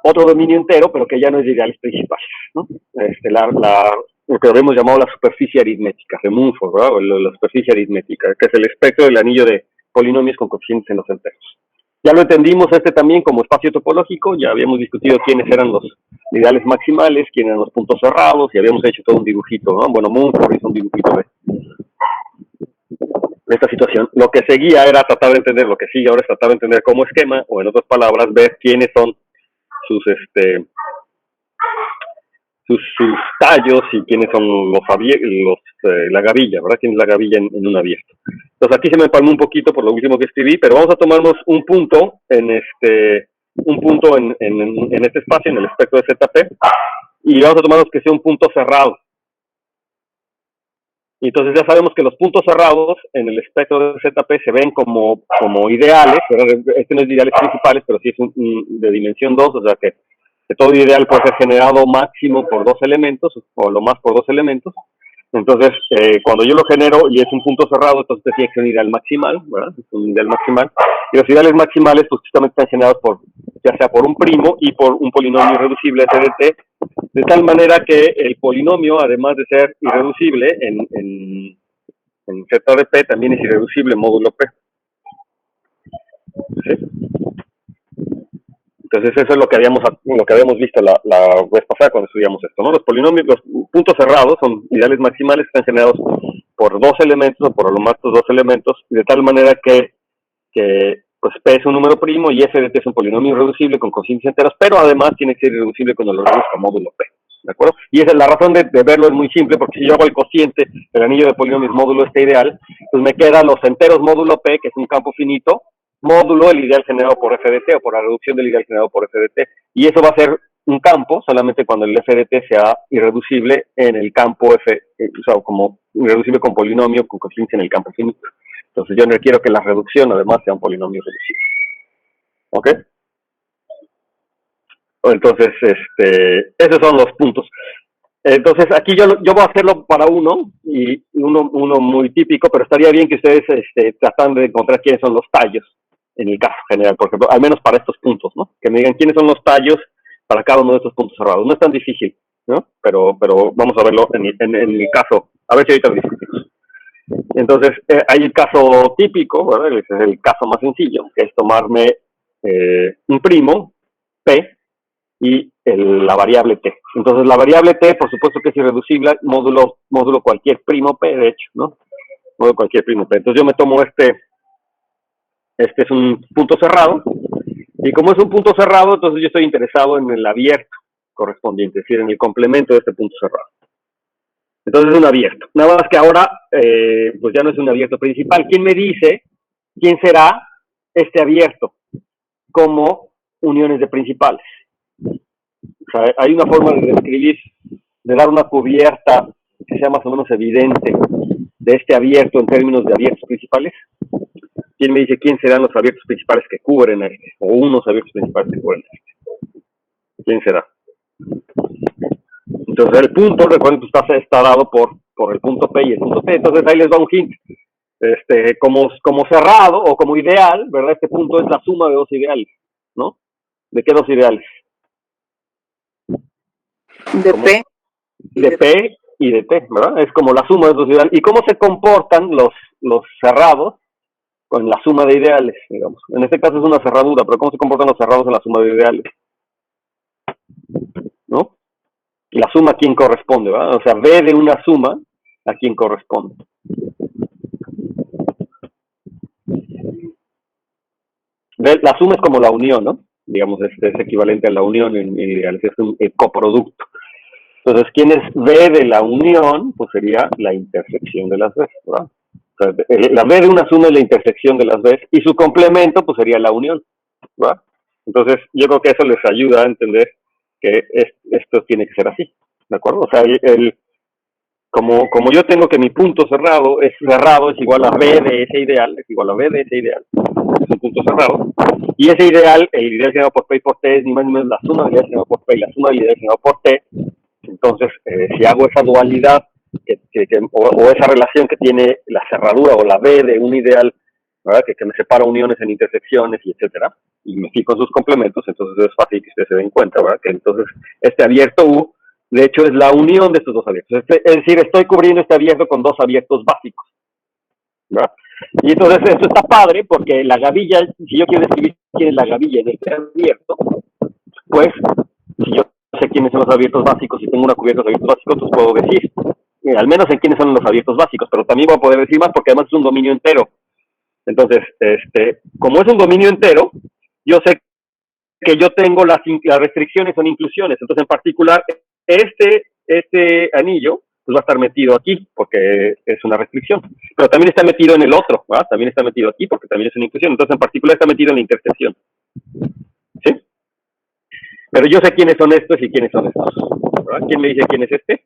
otro dominio entero, pero que ya no es de ideales principales, ¿no? Lo que habíamos llamado la superficie aritmética, de Mumford, ¿verdad? O la superficie aritmética, que es el espectro del anillo de polinomios con coeficientes en los enteros. Ya lo entendimos también como espacio topológico, ya habíamos discutido quiénes eran los ideales maximales, quiénes eran los puntos cerrados, y habíamos hecho todo un dibujito, ¿no? Bueno, Mumford hizo un dibujito de esta situación. Lo que seguía era tratar de entender, lo que sigue ahora es tratar de entender como esquema, o en otras palabras, ver quiénes son sus tallos y quiénes son la gavilla, ¿verdad? ¿Quién es la gavilla en un abierto? Entonces aquí se me empalmó un poquito por lo último que escribí, pero vamos a tomarnos un punto en este espacio, en el espectro de ZP, y vamos a tomarnos que sea un punto cerrado. Y entonces ya sabemos que los puntos cerrados en el espectro de ZP se ven como ideales, ¿verdad? Este no es de ideales principales, pero sí es de dimensión 2, o sea que todo ideal puede ser generado máximo por 2 elementos, o lo más por 2 elementos. Entonces, cuando yo lo genero y es un punto cerrado, entonces tiene que ser un ideal maximal, ¿verdad? Es un ideal maximal. Y los ideales maximales, pues justamente están generados ya sea por un primo y por un polinomio irreducible SDT, de tal manera que el polinomio, además de ser irreducible en Z de P, también es irreducible módulo P. ¿Sí? Entonces eso es lo que habíamos visto la vez pasada cuando estudiamos esto, ¿no? Los polinomios, los puntos cerrados son ideales maximales que están generados por 2 elementos o por lo más 2 elementos, de tal manera que pues P es un número primo y F de T es un polinomio irreducible con coeficientes enteros, pero además tiene que ser irreducible cuando lo reduzca módulo P, ¿de acuerdo? Y esa es la razón de verlo, es muy simple, porque si yo hago el cociente del anillo de polinomios módulo ideal, pues me quedan los enteros módulo P, que es un campo finito, módulo el ideal generado por FDT o por la reducción del ideal generado por FDT, y eso va a ser un campo solamente cuando el FDT sea irreducible en el campo o sea, como irreducible con polinomio con coeficientes en el campo finito. Entonces yo no quiero que la reducción además sea un polinomio reducible. ¿Ok? Entonces, esos son los puntos. Entonces aquí yo voy a hacerlo para uno muy típico, pero estaría bien que ustedes tratan de encontrar quiénes son los tallos en el caso general, por ejemplo, al menos para estos puntos, ¿no? Que me digan quiénes son los tallos para cada uno de estos puntos cerrados. No es tan difícil, ¿no? Pero vamos a verlo en el caso, a ver si ahorita lo discutimos. Entonces, hay el caso típico, ¿verdad? Ese es el caso más sencillo, que es tomarme un primo, P, y la variable T. Entonces, la variable T, por supuesto que es irreducible, módulo cualquier primo P, de hecho, ¿no? Módulo cualquier primo P. Entonces, yo me tomo este es un punto cerrado, y como es un punto cerrado, entonces yo estoy interesado en el abierto correspondiente, es decir, en el complemento de este punto cerrado. Entonces es un abierto. Nada más que ahora, pues ya no es un abierto principal. ¿Quién me dice quién será este abierto como uniones de principales? O sea, hay una forma de describir, de dar una cubierta que sea más o menos evidente de este abierto en términos de abiertos principales. ¿Quién me dice quién serán los abiertos principales que cubren a este? O unos abiertos principales que cubren a este. ¿Quién será? Entonces el punto, recuerden que está dado por el punto P y el punto T. Entonces ahí les va un hint. Como cerrado o como ideal, ¿verdad? Este punto es la suma de 2 ideales, ¿no? ¿De qué 2 ideales? De P. De P y de T, ¿verdad? Es como la suma de 2 ideales. ¿Y cómo se comportan los cerrados con la suma de ideales, digamos? En este caso es una cerradura, pero ¿cómo se comportan los cerrados en la suma de ideales? ¿No? Y la suma a quién corresponde, ¿verdad? O sea, B de una suma a quién corresponde. La suma es como la unión, ¿no? Digamos, es equivalente a la unión en ideales, es un coproducto. Entonces, ¿quién es B de la unión? Pues sería la intersección de las B, ¿verdad? O sea, la B de una suma es la intersección de las B y su complemento pues sería la unión, ¿verdad? Entonces, yo creo que eso les ayuda a entender que esto tiene que ser así, ¿de acuerdo? O sea, como yo tengo que mi punto cerrado es igual a B de ese ideal, es igual a B de ese ideal, es un punto cerrado, y ese ideal, el ideal generado por P y por T es ni más ni menos la suma del ideal generado por P y la suma del ideal generado por T. Entonces, si hago esa dualidad o esa relación que tiene la cerradura o la B de un ideal, ¿verdad? Que me separa uniones en intersecciones y etcétera, y me fijo en sus complementos, entonces es fácil que ustedes se den cuenta, ¿verdad? Que entonces este abierto U, de hecho, es la unión de estos dos abiertos. Es decir, estoy cubriendo este abierto con dos abiertos básicos, ¿verdad? Y entonces esto está padre porque la gavilla, si yo quiero describir quién es la gavilla en este abierto, pues si yo sé quiénes son los abiertos básicos y tengo una cubierta de abiertos básicos, pues puedo decir, al menos en quiénes son los abiertos básicos, pero también voy a poder decir más porque además es un dominio entero. Entonces, como es un dominio entero, yo sé que yo tengo las restricciones son inclusiones. Entonces, en particular, este anillo pues va a estar metido aquí porque es una restricción, pero también está metido en el otro, ¿verdad? También está metido aquí porque también es una inclusión. Entonces, en particular, está metido en la intersección, ¿sí? Pero yo sé quiénes son estos y quiénes son estos, ¿verdad? ¿Quién me dice quién es este?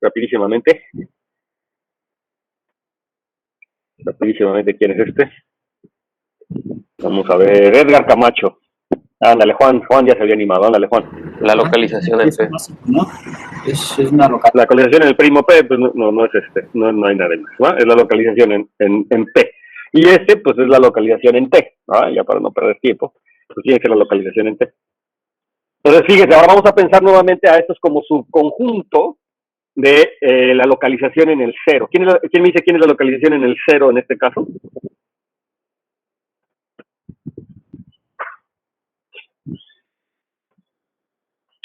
Rapidísimamente. Rapidísimamente, ¿quién es este? Vamos a ver, Edgar Camacho. Ándale, Juan ya se había animado, ándale, Juan. La localización en P. ¿No? Es una local. La localización en el primo P, pues no es no hay nada más, ¿no? Es la localización en P. Y pues es la localización en T, ¿no? Ya para no perder tiempo, pues tiene que ser la localización en T. Entonces, fíjense, ahora vamos a pensar nuevamente a estos como subconjunto de la localización en el cero. ¿Quién me dice quién es la localización en el cero en este caso?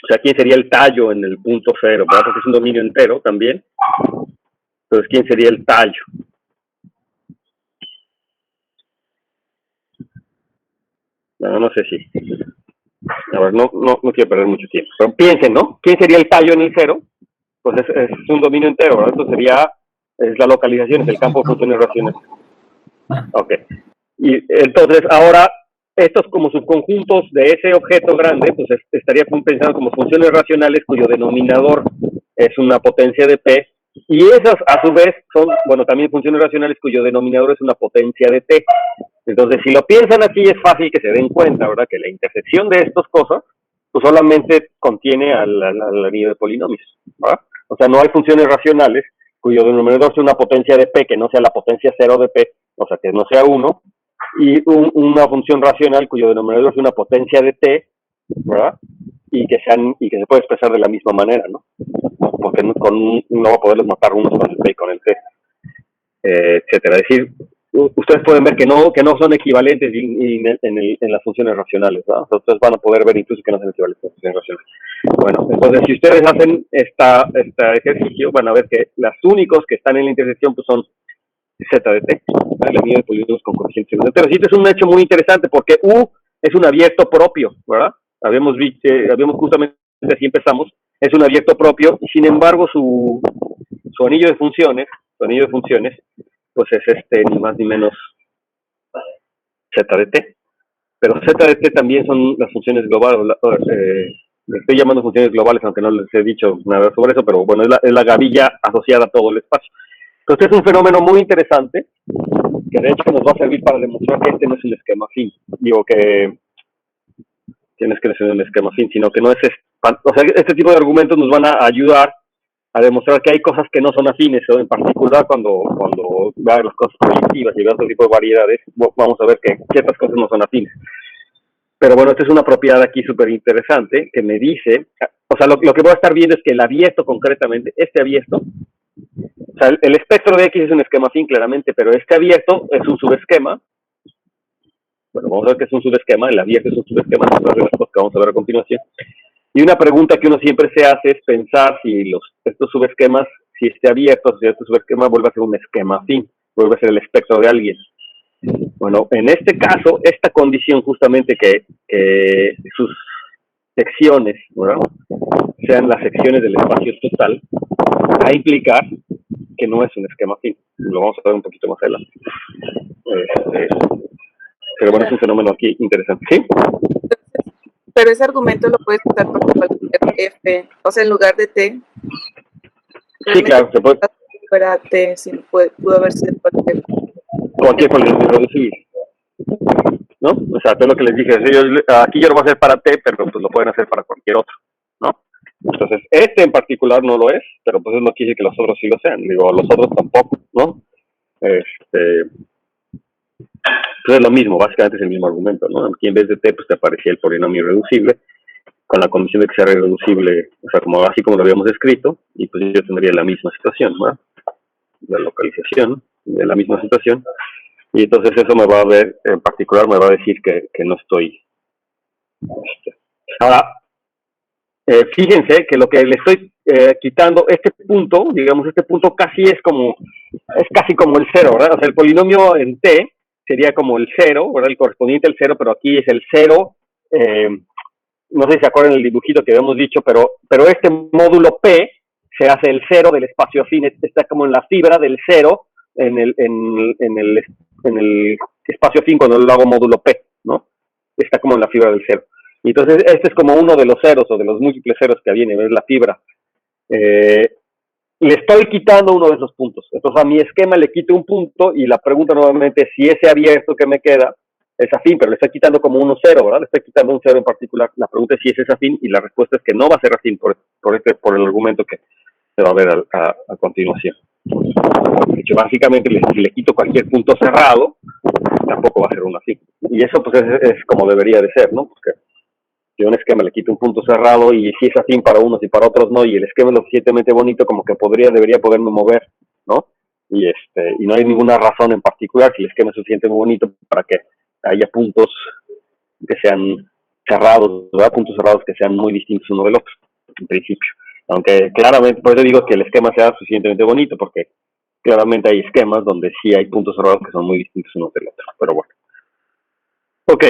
O sea, ¿quién sería el tallo en el punto cero? ¿Verdad? Porque es un dominio entero también. Entonces, ¿quién sería el tallo? No sé si. A ver, no quiero perder mucho tiempo. Pero piensen, ¿no? ¿Quién sería el tallo en el cero? Pues es un dominio entero, ¿verdad? Entonces es la localización, es el campo de funciones racionales. Ok. Y entonces, ahora, estos como subconjuntos de ese objeto grande, pues estaría pensando como funciones racionales cuyo denominador es una potencia de P, y esas a su vez son, bueno, también funciones racionales cuyo denominador es una potencia de T. Entonces, si lo piensan así, es fácil que se den cuenta, ¿verdad? Que la intersección de estas cosas, pues solamente contiene al anillo de polinomios, ¿verdad? O sea, no hay funciones racionales cuyo denominador sea una potencia de P que no sea la potencia cero de P, o sea, que no sea 1, y una función racional cuyo denominador es una potencia de T, ¿verdad? Y que se puede expresar de la misma manera, ¿no? Porque no va a poderlos matar unos con el P y con el T, etcétera. Es decir, ustedes pueden ver que no son equivalentes en las funciones racionales, ¿verdad? Ustedes van a poder ver incluso que no son equivalentes en las funciones racionales. Bueno, entonces si ustedes hacen este ejercicio, van a ver que los únicos que están en la intersección pues son Z de T, el anillo de polinomios con coeficientes enteros. Y este es un hecho muy interesante porque U es un abierto propio, ¿verdad? Habíamos justamente, así empezamos, es un abierto propio, y sin embargo su anillo de funciones, pues es ni más ni menos Z de T. Pero Z de T también son las funciones globales, le estoy llamando funciones globales, aunque no les he dicho nada sobre eso, pero bueno, es la gavilla asociada a todo el espacio. Entonces es un fenómeno muy interesante, que de hecho nos va a servir para demostrar que este no es un esquema afín. Digo que tienes que ser un esquema afín, sino que no es, o sea, este tipo de argumentos nos van a ayudar a demostrar que hay cosas que no son afines, ¿no? En particular cuando vean las cosas proyectivas y vean otro tipo de variedades, vamos a ver que ciertas cosas no son afines. Pero bueno, esta es una propiedad aquí súper interesante que me dice, o sea, lo que voy a estar viendo es que el abierto concretamente, este abierto, o sea, el espectro de X es un esquema afín claramente, pero este abierto es un subesquema. Bueno, vamos a ver que es un subesquema, el abierto es un subesquema, de las cosas que vamos a ver a continuación. Y una pregunta que uno siempre se hace es pensar si estos subesquemas, si este abierto, si este subesquema vuelve a ser un esquema afín, vuelve a ser el espectro de alguien. Bueno, en este caso, esta condición justamente que sus secciones, ¿verdad?, sean las secciones del espacio total, va a implicar que no es un esquema afín. Lo vamos a ver un poquito más adelante. Pero bueno, es un fenómeno aquí interesante. ¿Sí? Pero ese argumento lo puedes usar para cualquier F, o sea, en lugar de T. Sí, claro, se puede. Para T, sí, pudo haber sido Cualquier polinomio reducible, ¿no? O sea, todo lo que les dije, aquí yo lo voy a hacer para T, pero pues lo pueden hacer para cualquier otro, ¿no? Entonces, este en particular no lo es, pero pues eso no quiere decir que los otros sí lo sean. Digo, los otros tampoco, ¿no? Entonces es lo mismo, básicamente es el mismo argumento, ¿no? Aquí en vez de t, pues te aparecía el polinomio irreducible, con la condición de que sea reducible, o sea, como así como lo habíamos escrito, y pues yo tendría la misma situación, ¿no? La localización de la misma situación, y entonces eso me va a ver, en particular me va a decir que no estoy. Ahora, fíjense que lo que le estoy quitando, este punto, digamos, este punto casi es casi como el cero, ¿verdad? O sea, el polinomio en t sería como el cero, ¿verdad? El correspondiente al cero, pero aquí es el cero, no sé si se acuerdan del dibujito que habíamos dicho, pero este módulo P se hace el cero del espacio afín, está como en la fibra del cero en el espacio afín cuando lo hago módulo P, ¿no? Está como en la fibra del cero. Y entonces este es como uno de los ceros o de los múltiples ceros que viene, ¿ves? La fibra. Le estoy quitando uno de esos puntos. Entonces a mi esquema le quito un punto y la pregunta nuevamente es si ese abierto que me queda es afín, pero le estoy quitando como 1, 0, ¿verdad? Le estoy quitando un 0 en particular. La pregunta es si ese es afín y la respuesta es que no va a ser afín por el argumento que se va a ver a continuación. De hecho, básicamente, si le quito cualquier punto cerrado, tampoco va a ser un afín. Y eso pues es como debería de ser, ¿no? Porque si a un esquema le quito un punto cerrado y si es afín para unos y para otros no, y el esquema es lo suficientemente bonito como que debería poderme mover, ¿no? Y no hay ninguna razón en particular si el esquema es suficientemente bonito para que haya puntos que sean cerrados, ¿verdad? Puntos cerrados que sean muy distintos uno del otro, en principio. Aunque claramente, por eso digo que el esquema sea suficientemente bonito, porque claramente hay esquemas donde sí hay puntos cerrados que son muy distintos uno del otro, pero bueno. Ok,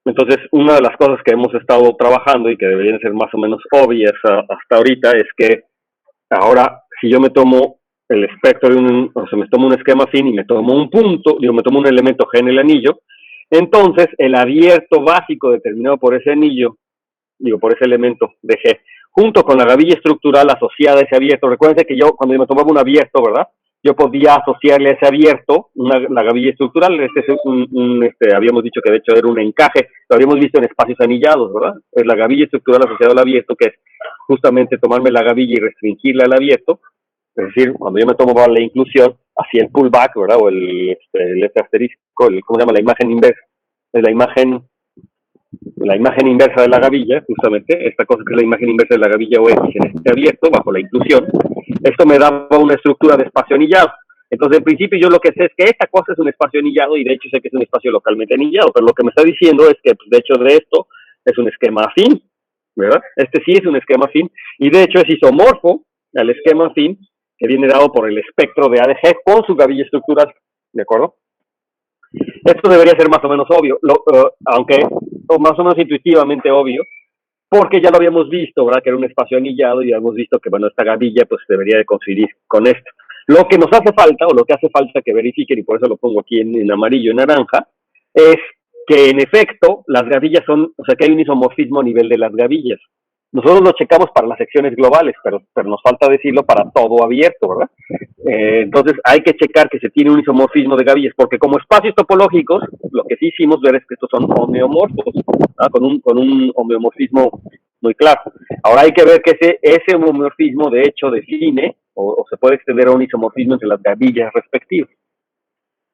entonces, una de las cosas que hemos estado trabajando y que deberían ser más o menos obvias hasta ahorita es que ahora, si yo me tomo el espectro de me tomo un esquema afín y me tomo un punto, me tomo un elemento G en el anillo, entonces el abierto básico determinado por ese anillo, por ese elemento de G, junto con la gavilla estructural asociada a ese abierto, recuerden que yo cuando me tomaba un abierto, ¿verdad? Yo podía asociarle a ese abierto la gavilla estructural, habíamos dicho que de hecho era un encaje, lo habíamos visto en espacios anillados, ¿verdad? Es la gavilla estructural asociada al abierto, que es justamente tomarme la gavilla y restringirla al abierto, es decir, cuando yo me tomo la inclusión, hacia el pullback, ¿verdad? O el asterisco, ¿cómo se llama? La imagen inversa, es la imagen inversa de la gavilla, justamente, esta cosa que es la imagen inversa de la gavilla o X en este abierto, bajo la inclusión, esto me daba una estructura de espacio anillado. Entonces, en principio, yo lo que sé es que esta cosa es un espacio anillado y de hecho sé que es un espacio localmente anillado, pero lo que me está diciendo es que, pues, de hecho, de esto es un esquema afín, ¿verdad? Este sí es un esquema afín y de hecho es isomorfo al esquema afín que viene dado por el espectro de ADG con su gavilla estructural, ¿de acuerdo? Esto debería ser más o menos obvio, aunque más o menos intuitivamente obvio, porque ya lo habíamos visto, ¿verdad? Que era un espacio anillado y habíamos visto que, bueno, esta gavilla pues debería de coincidir con esto. Lo que nos hace falta, o lo que hace falta que verifiquen, y por eso lo pongo aquí en amarillo y naranja, es que en efecto las gavillas que hay un isomorfismo a nivel de las gavillas. Nosotros lo checamos para las secciones globales, pero nos falta decirlo para todo abierto, ¿verdad? Entonces hay que checar que se tiene un isomorfismo de gavillas, porque como espacios topológicos, lo que sí hicimos ver es que estos son homeomorfos, ¿verdad? con un homeomorfismo muy claro. Ahora hay que ver que ese homeomorfismo de hecho define o se puede extender a un isomorfismo entre las gavillas respectivas.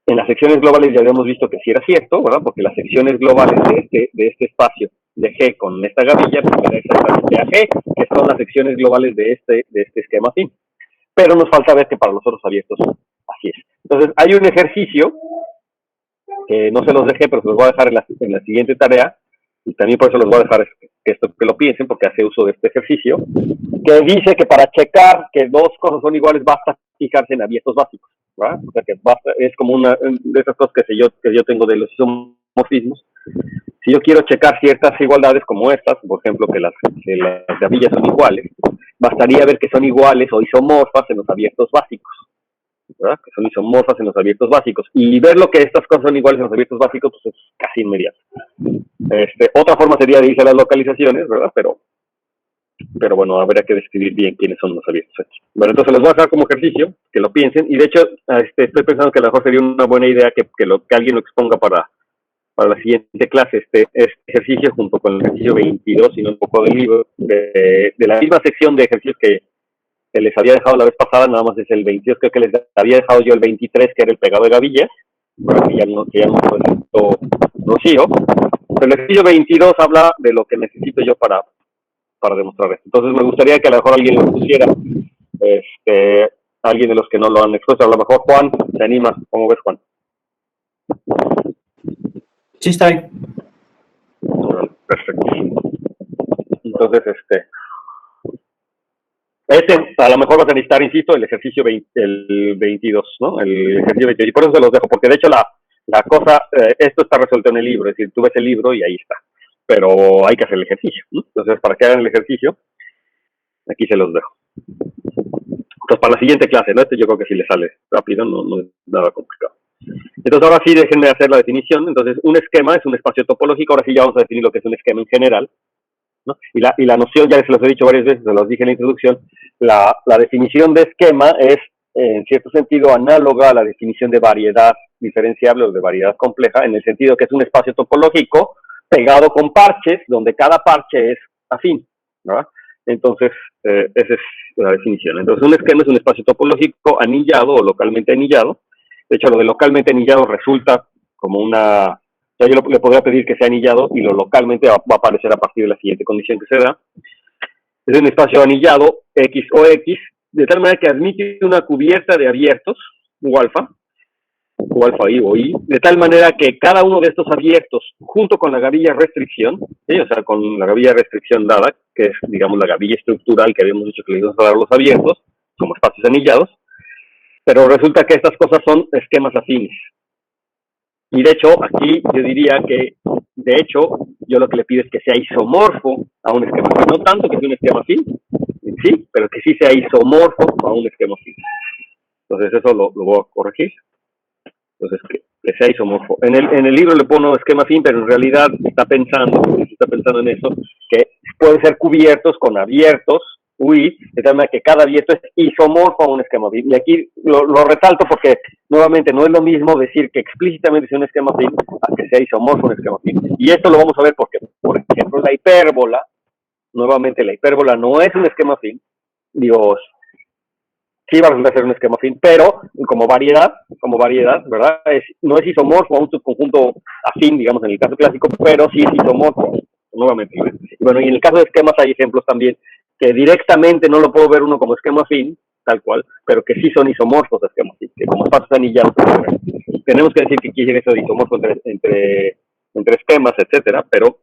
En las secciones globales ya habíamos visto que sí era cierto, ¿verdad? Porque las secciones globales de este espacio de G con esta gavilla pues era exactamente a G, que son las secciones globales de este esquema afín. Pero nos falta ver que para los otros abiertos así es. Entonces hay un ejercicio que no se los dejé, pero se los voy a dejar en la siguiente tarea, y también por eso les voy a dejar que lo piensen, porque hace uso de este ejercicio, que dice que para checar que dos cosas son iguales basta fijarse en abiertos básicos, ¿verdad? O sea que es como una de esas cosas que yo tengo de los isomorfismos. Si yo quiero checar ciertas igualdades como estas, por ejemplo, que las gavillas son iguales, bastaría ver que son iguales o isomorfas en los abiertos básicos, ¿verdad? Que son isomorfas en los abiertos básicos. Y ver lo que estas cosas son iguales en los abiertos básicos, pues es casi inmediato. Otra forma sería de irse a las localizaciones, ¿verdad? Pero bueno, habría que describir bien quiénes son los abiertos aquí. Bueno, entonces les voy a dejar como ejercicio, que lo piensen, y de hecho estoy pensando que a lo mejor sería una buena idea que alguien lo exponga para la siguiente clase, este ejercicio junto con el ejercicio 22, sino un poco del libro, de la misma sección de ejercicios que les había dejado la vez pasada, nada más es el 22, creo que les había dejado yo el 23, que era el pegado de gavillas, bueno, que ya no resultó Rocío. Pero el ejercicio 22 habla de lo que necesito yo para demostrar esto. Entonces me gustaría que a lo mejor alguien lo pusiera, alguien de los que no lo han expuesto, a lo mejor Juan se anima. ¿Cómo ves, Juan? Sí, está bien. Perfecto. Entonces, a lo mejor vas a necesitar, insisto, el ejercicio el 22, ¿no? El ejercicio 22. Y por eso se los dejo, porque de hecho la cosa, esto está resuelto en el libro, es decir, tú ves el libro y ahí está. Pero hay que hacer el ejercicio, ¿no? Entonces, para que hagan el ejercicio, aquí se los dejo. Entonces, para la siguiente clase, ¿no? Yo creo que sí le sale rápido, no es nada complicado. Entonces, ahora sí, déjenme hacer la definición. Entonces, un esquema es un espacio topológico. Ahora sí ya vamos a definir lo que es un esquema en general, ¿no? Y la noción, ya se los he dicho varias veces, se los dije en la introducción, la definición de esquema es, en cierto sentido, análoga a la definición de variedad diferenciable o de variedad compleja, en el sentido que es un espacio topológico pegado con parches, donde cada parche es afín, ¿verdad? Entonces, esa es la definición. Entonces, un esquema es un espacio topológico anillado o localmente anillado. De hecho, lo de localmente anillado resulta como una... Ya yo le podría pedir que sea anillado y lo localmente va a aparecer a partir de la siguiente condición que se da. Es un espacio anillado, X o X, de tal manera que admite una cubierta de abiertos, U alfa I o I, de tal manera que cada uno de estos abiertos, junto con la gavilla restricción, ¿sí? O sea, con la gavilla restricción dada, que es, digamos, la gavilla estructural que habíamos dicho que le íbamos a dar a los abiertos, como espacios anillados, pero resulta que estas cosas son esquemas afines. Y de hecho, aquí yo diría que, de hecho, yo lo que le pido es que sea isomorfo a un esquema afín. No tanto que sea un esquema afín, sí, pero que sí sea isomorfo a un esquema afín. Entonces eso lo voy a corregir. Entonces, que sea isomorfo. En el libro le pongo esquema afín, pero en realidad está pensando en eso, que pueden ser cubiertos con abiertos, UI, de tal manera que cada abierto es isomorfo a un esquema afín. Y aquí lo resalto porque, nuevamente, no es lo mismo decir que explícitamente sea un esquema afín a que sea isomorfo a un esquema afín. Y esto lo vamos a ver porque, por ejemplo, la hipérbola, nuevamente, la hipérbola no es un esquema afín, digo, sí va a resultar ser un esquema afín, pero como variedad, ¿verdad? No es isomorfo a un subconjunto afín, digamos, en el caso clásico, pero sí es isomorfo, nuevamente. Y bueno, y en el caso de esquemas hay ejemplos también que directamente no lo puedo ver uno como esquema afín, tal cual, pero que sí son isomorfos de esquema afín, que como espacios anillados. Tenemos que decir que quiere decir eso de isomorfo entre esquemas, etcétera, pero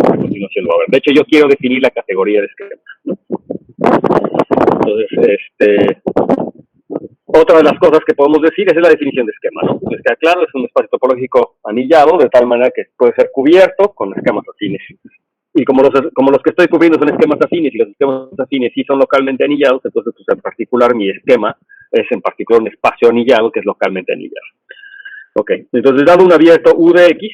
a continuación lo va a ver. De hecho, yo quiero definir la categoría de esquemas, ¿no? Entonces, otra de las cosas que podemos decir es la definición de esquema, ¿no? Les queda claro, es un espacio topológico anillado, de tal manera que puede ser cubierto con esquemas afines. Y como los que estoy cubriendo son esquemas afines y los esquemas afines sí son localmente anillados, entonces pues en particular mi esquema es en particular un espacio anillado que es localmente anillado. Ok, entonces dado un abierto U de X,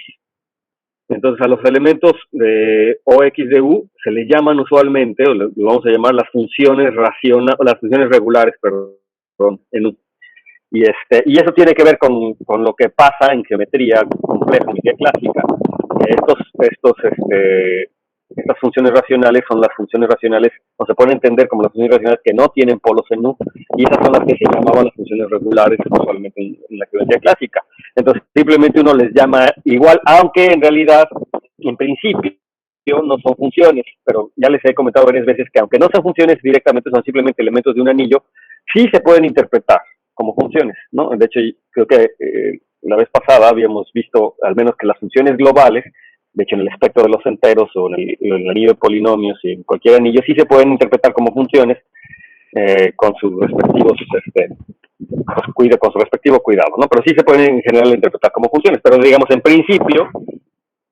entonces a los elementos de OX de U se les llaman usualmente, o lo vamos a llamar las funciones regulares, en U. Y eso tiene que ver con lo que pasa en geometría compleja, geometría clásica. Estas funciones racionales son las funciones racionales, o se puede entender como las funciones racionales que no tienen polos en U, y esas son las que se llamaban las funciones regulares usualmente en la geometría clásica. Entonces simplemente uno les llama igual, aunque en realidad, en principio, no son funciones, pero ya les he comentado varias veces que aunque no son funciones directamente, son simplemente elementos de un anillo, sí se pueden interpretar como funciones, ¿no? De hecho, creo que la vez pasada habíamos visto al menos que las funciones globales, de hecho en el espectro de los enteros o en el anillo de polinomios y en cualquier anillo, sí se pueden interpretar como funciones con sus respectivos con su respectivo cuidado, ¿no? Pero sí se pueden en general interpretar como funciones, pero digamos en principio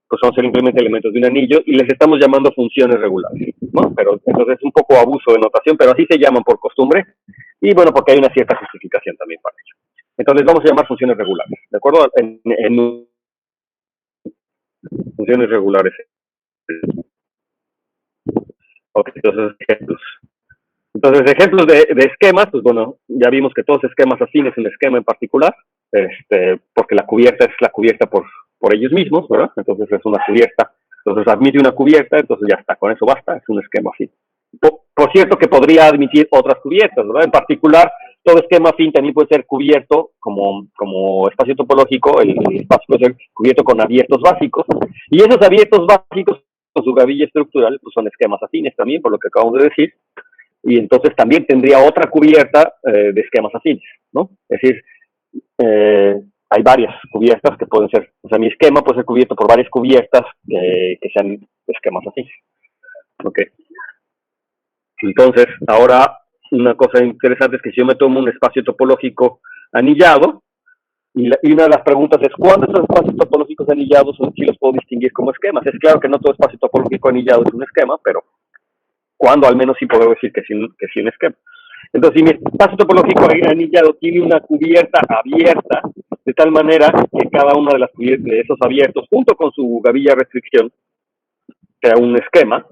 pues son simplemente elementos de un anillo y les estamos llamando funciones regulares, ¿no? Pero entonces es un poco abuso de notación, pero así se llaman por costumbre y bueno, porque hay una cierta justificación también para ello. Entonces vamos a llamar funciones regulares, ¿de acuerdo? En funciones regulares. Ok, entonces ejemplos. Entonces, ejemplos de esquemas, pues bueno, ya vimos que todos esquemas afines un esquema en particular, porque la cubierta es la cubierta por ellos mismos, ¿verdad? Entonces es una cubierta, entonces admite una cubierta, entonces ya está, con eso basta, es un esquema afín. Por cierto que podría admitir otras cubiertas, ¿verdad? En particular, todo esquema afín también puede ser cubierto como espacio topológico, el espacio puede ser cubierto con abiertos básicos, y esos abiertos básicos con su gavilla estructural pues son esquemas afines también, por lo que acabamos de decir, y entonces también tendría otra cubierta de esquemas afines, ¿no? Es decir, hay varias cubiertas que pueden ser, o sea, mi esquema puede ser cubierto por varias cubiertas que sean esquemas afines. Ok. Entonces, ahora una cosa interesante es que si yo me tomo un espacio topológico anillado, y una de las preguntas es, ¿cuándo estos espacios topológicos anillados sí los puedo distinguir como esquemas? Es claro que no todo espacio topológico anillado es un esquema, pero ¿cuándo al menos sí puedo decir que sí un esquema? Entonces, si mi espacio topológico anillado tiene una cubierta abierta, de tal manera que cada una de esos abiertos, junto con su gavilla restricción, sea un esquema,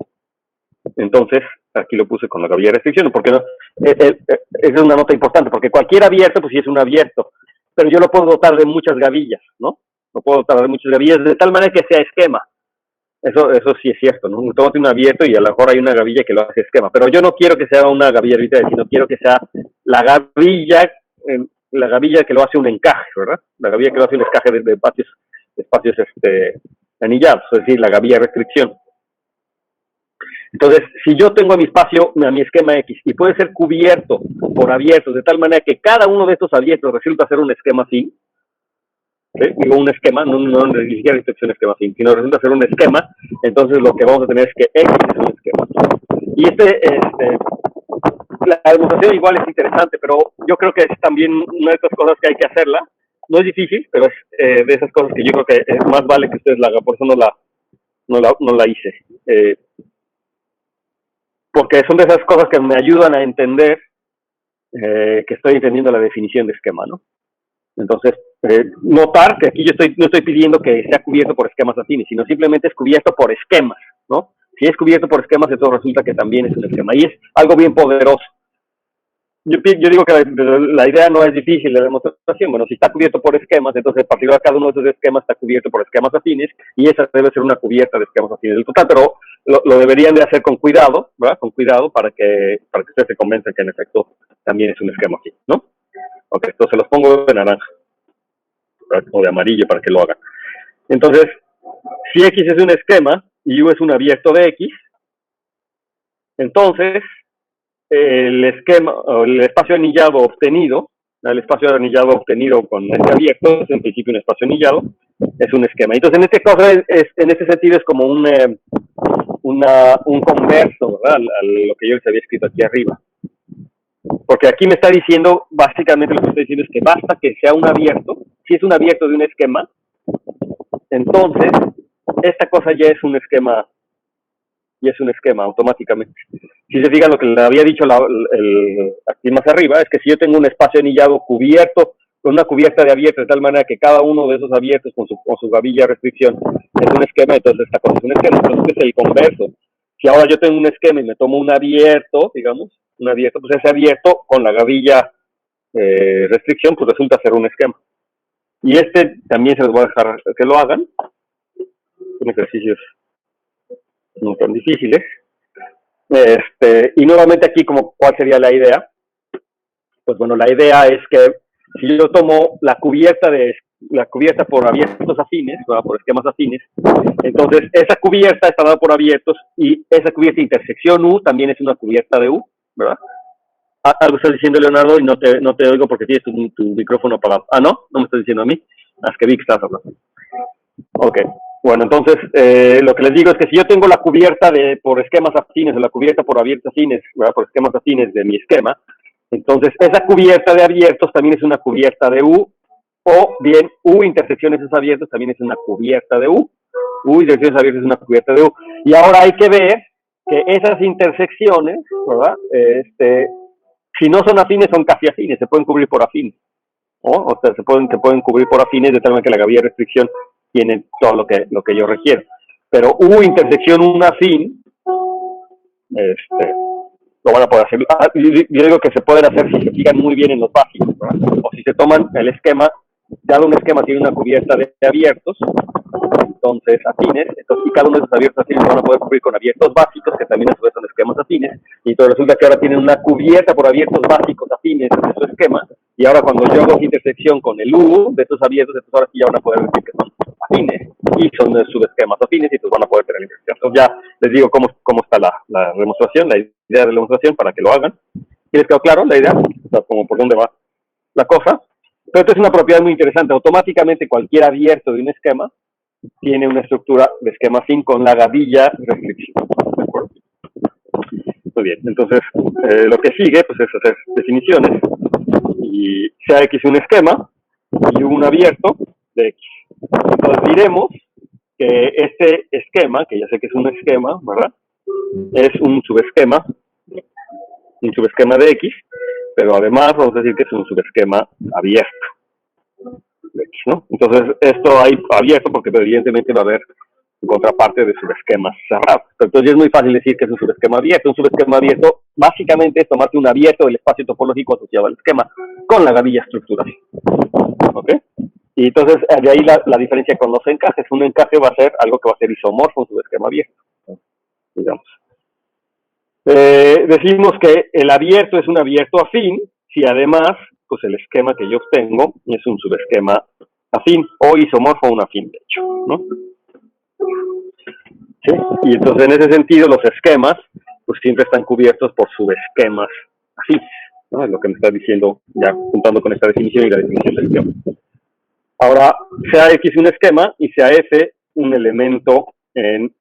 entonces, aquí lo puse con la gavilla de restricción, porque no, esa es una nota importante, porque cualquier abierto, pues sí es un abierto, pero yo lo puedo dotar de muchas gavillas, ¿no? Lo puedo dotar de muchas gavillas, de tal manera que sea esquema. Eso sí es cierto, ¿no? Todo tiene un abierto y a lo mejor hay una gavilla que lo hace esquema, pero yo no quiero que sea una gavilla arbitraria, sino quiero que sea la gavilla que lo hace un encaje, ¿verdad? La gavilla que lo hace un encaje de espacios anillados, es decir, la gavilla de restricción. Entonces, si yo tengo a mi esquema X, y puede ser cubierto por abiertos, de tal manera que cada uno de estos abiertos resulta ser un esquema afín, digo un esquema, no ni siquiera restricción esquema afín, sino resulta ser un esquema, entonces lo que vamos a tener es que X es un esquema. Y la demostración igual es interesante, pero yo creo que es también una de estas cosas que hay que hacerla. No es difícil, pero es de esas cosas que yo creo que más vale que ustedes la hagan, por eso no la hice. Porque son de esas cosas que me ayudan a entender que estoy entendiendo la definición de esquema, ¿no? Entonces, notar que aquí yo no estoy pidiendo que sea cubierto por esquemas afines, sino simplemente es cubierto por esquemas, ¿no? Si es cubierto por esquemas, entonces resulta que también es un esquema. Y es algo bien poderoso. Yo digo que la idea no es difícil de demostración. Bueno, si está cubierto por esquemas, entonces en particular cada uno de esos esquemas está cubierto por esquemas afines, y esa debe ser una cubierta de esquemas afines del total, pero lo deberían de hacer con cuidado, ¿verdad? Con cuidado para que ustedes se convencen que en efecto también es un esquema afín, ¿no? Ok, entonces los pongo de naranja o de amarillo para que lo hagan. Entonces, si X es un esquema y U es un abierto de X, entonces el espacio anillado obtenido con este abierto es en principio un espacio anillado, es un esquema. Entonces, en este caso, en este sentido es como un converso, ¿verdad? A lo que yo les había escrito aquí arriba. Porque aquí me está diciendo, básicamente lo que estoy diciendo es que basta que sea un abierto. Si es un abierto de un esquema, entonces esta cosa ya es un esquema automáticamente. Si se fijan, lo que le había dicho aquí más arriba es que si yo tengo un espacio anillado cubierto con una cubierta de abiertos de tal manera que cada uno de esos abiertos con su gavilla de restricción es un esquema, entonces esta cosa es un esquema. Entonces es el converso. Si ahora yo tengo un esquema y me tomo un abierto, pues ese abierto con la gavilla restricción pues resulta ser un esquema. Y también se los voy a dejar que lo hagan. Son ejercicios no tan difíciles. Y nuevamente aquí, ¿cuál sería la idea? Pues bueno, la idea es que si yo tomo la cubierta por abiertos afines, ¿verdad? Por esquemas afines, entonces esa cubierta está dada por abiertos y esa cubierta intersección U también es una cubierta de U, ¿verdad? Algo estás diciendo, Leonardo, y no te oigo porque tienes tu micrófono apagado. Ah, ¿no? No me estás diciendo a mí. Es que vi que estás hablando. Ok. Bueno, entonces, lo que les digo es que si yo tengo la cubierta por esquemas afines o la cubierta por abiertos afines, ¿verdad? Por esquemas afines de mi esquema, entonces esa cubierta de abiertos también es una cubierta de U, o bien U intersección esos abiertos también es una cubierta de U. U intersección esos abiertos es una cubierta de U. Y ahora hay que ver que esas intersecciones, ¿verdad? Si no son afines, son casi afines, se pueden cubrir por afines. O sea, se pueden cubrir por afines de tal manera que la gavilla de restricción tiene todo lo que yo requiero. Pero U intersección un afín, lo van a poder hacer. Yo digo que se pueden hacer si se fijan muy bien en los básicos, ¿verdad? O si se toman el esquema, dado un esquema tiene una cubierta de abiertos, entonces afines, entonces, y cada uno de esos abiertos afines van a poder cubrir con abiertos básicos, que también a su vez son esquemas afines, y entonces resulta que ahora tienen una cubierta por abiertos básicos afines en su esquema, y ahora cuando yo hago intersección con el U de estos abiertos, entonces ahora sí ya van a poder decir que son afines, y son subesquemas afines, y entonces van a poder tener la intersección. Entonces ya les digo cómo está la demostración, la idea de la demostración para que lo hagan. ¿Sí les quedó claro la idea? O sea, como por dónde va la cosa. Pero esto es una propiedad muy interesante. Automáticamente cualquier abierto de un esquema tiene una estructura de esquema afín con la gavilla restricción. ¿De acuerdo? Muy bien. Entonces, lo que sigue pues, es hacer definiciones. Y sea X un esquema y un abierto de X. Entonces diremos que este esquema, que ya sé que es un esquema, ¿verdad? Es un subesquema de X, pero además vamos a decir que es un subesquema abierto de X, ¿no? Entonces, esto hay abierto porque evidentemente va a haber contraparte de subesquemas cerrados. Entonces, es muy fácil decir que es un subesquema abierto. Un subesquema abierto básicamente es tomarte un abierto del espacio topológico asociado al esquema con la gavilla estructural. ¿Ok? Y entonces, de ahí la diferencia con los encajes. Un encaje va a ser algo que va a ser isomorfo, un subesquema abierto, digamos. Decimos que el abierto es un abierto afín si además, pues el esquema que yo obtengo es un subesquema afín o isomorfo a un afín, de hecho, ¿no? ¿Sí? Y entonces en ese sentido los esquemas, pues siempre están cubiertos por subesquemas afines, ¿no? Es lo que me está diciendo ya juntando con esta definición y la definición del esquema. Ahora, sea X un esquema y sea F un elemento en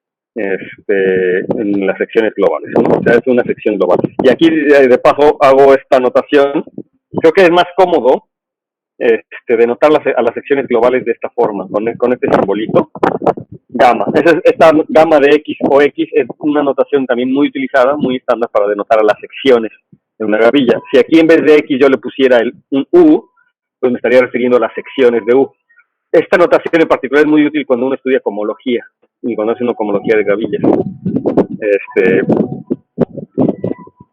las secciones globales, ¿no? O sea, es una sección global. Y aquí, de paso, hago esta anotación. Creo que es más cómodo denotar a las secciones globales de esta forma, con este simbolito, gamma. Esta gamma de X o X es una notación también muy utilizada, muy estándar para denotar a las secciones de una gavilla. Si aquí en vez de X yo le pusiera un U, pues me estaría refiriendo a las secciones de U. Esta notación en particular es muy útil cuando uno estudia cohomología y cuando hace una cohomología de gavillas.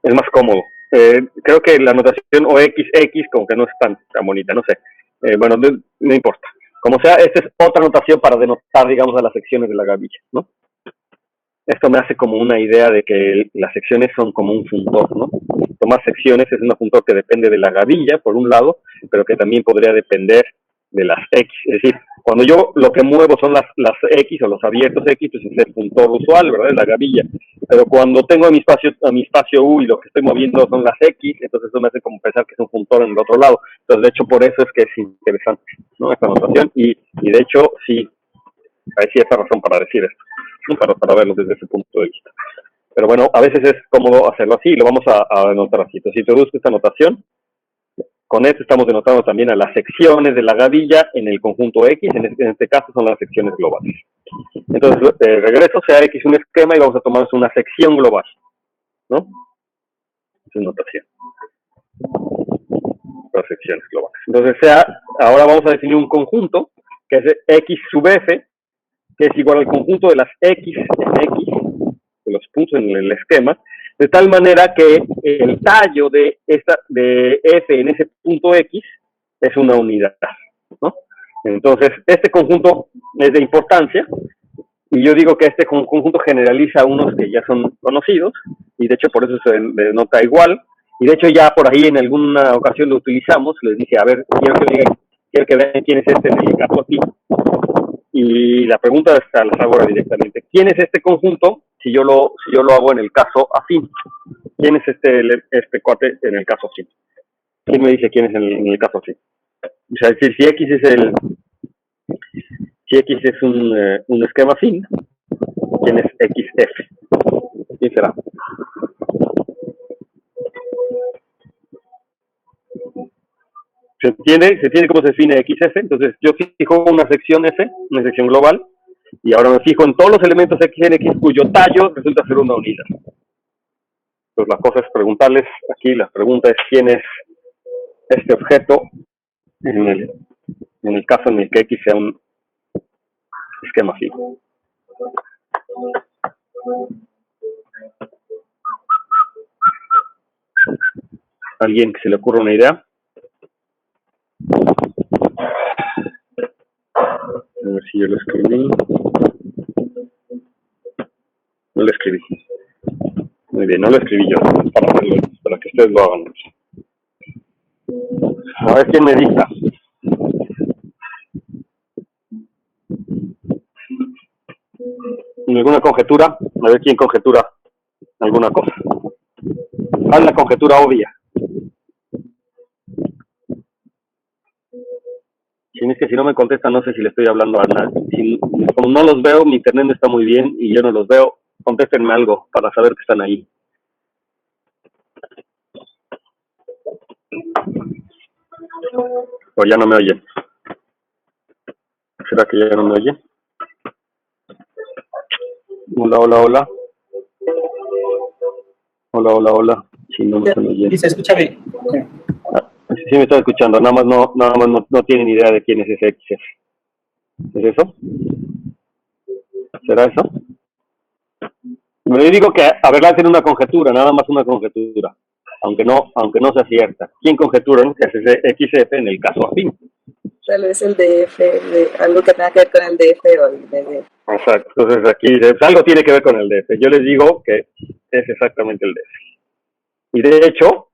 Es más cómodo. Creo que la notación o XX como que no es tan bonita, no sé. Bueno, no importa. Como sea, esta es otra notación para denotar, digamos, a las secciones de la gavilla, ¿no? Esto me hace como una idea de que las secciones son como un funtor, ¿no? Tomar secciones es un funtor que depende de la gavilla, por un lado, pero que también podría depender de las X. Es decir, cuando yo lo que muevo son las X o los abiertos X, pues es el funtor usual, ¿verdad? Es la gavilla. Pero cuando tengo a mi espacio U y lo que estoy moviendo son las X, entonces eso me hace como pensar que es un funtor en el otro lado. Entonces, de hecho, por eso es que es interesante, ¿no? Esta notación. Y de hecho, sí, hay cierta razón para decir esto, ¿no? Para verlo desde ese punto de vista. Pero bueno, a veces es cómodo hacerlo así y lo vamos a denotar así. Entonces, si introduzco esta notación, con esto estamos denotando también a las secciones de la gavilla en el conjunto X, en este caso son las secciones globales. Entonces, regreso, sea X un esquema y vamos a tomar una sección global, ¿no? Es una notación. Las secciones globales. Entonces, ahora vamos a definir un conjunto, que es X sub F, que es igual al conjunto de las X en X, de los puntos en el esquema, de tal manera que el tallo de F en ese punto X es una unidad, ¿no? Entonces, este conjunto es de importancia, y yo digo que este conjunto generaliza unos que ya son conocidos, y de hecho por eso se denota igual, y de hecho ya por ahí en alguna ocasión lo utilizamos, les dije, a ver, quiero que vean quién es este en el caso aquí, y la pregunta las hago ahora directamente. ¿Quién es este conjunto si yo lo hago en el caso afín? ¿Quién es este cuate en el caso afín? ¿Quién me dice quién es en el caso afín? O sea, si X es un esquema afín, ¿quién es XF? ¿Quién será? ¿Se entiende cómo se define XF? Entonces, yo fijo una sección F, una sección global, y ahora me fijo en todos los elementos X en X cuyo tallo resulta ser una unidad. Pues la cosa es preguntarles, aquí la pregunta es quién es este objeto en el caso en el que X sea un esquema fijo. ¿Alguien que se le ocurra una idea? A ver si yo lo escribí. No lo escribí. Muy bien, no lo escribí yo, para que ustedes lo hagan. A ver quién me dicta. ¿Alguna conjetura? A ver quién conjetura alguna cosa. Haz la conjetura obvia. Si es que si no me contestan, no sé si le estoy hablando a nadie. Si, como no los veo, mi internet no está muy bien y yo no los veo, contéstenme algo para saber que están ahí. O ya no me oyen. ¿Será que ya no me oyen? Hola, hola, hola. Hola, hola, hola. Sí, no me están oyendo. Sí, se escucha bien. Sí me están escuchando, nada más no tienen idea de quién es ese XF. ¿Es eso? ¿Será eso? Me digo que, a ver, hacen una conjetura, nada más una conjetura, aunque no sea cierta. ¿Quién conjeturan que es ese XF en el caso afín? Tal vez el DF, algo que tenga que ver con el DF o el DD. Exacto, entonces aquí algo tiene que ver con el DF. Yo les digo que es exactamente el DF. Y de hecho,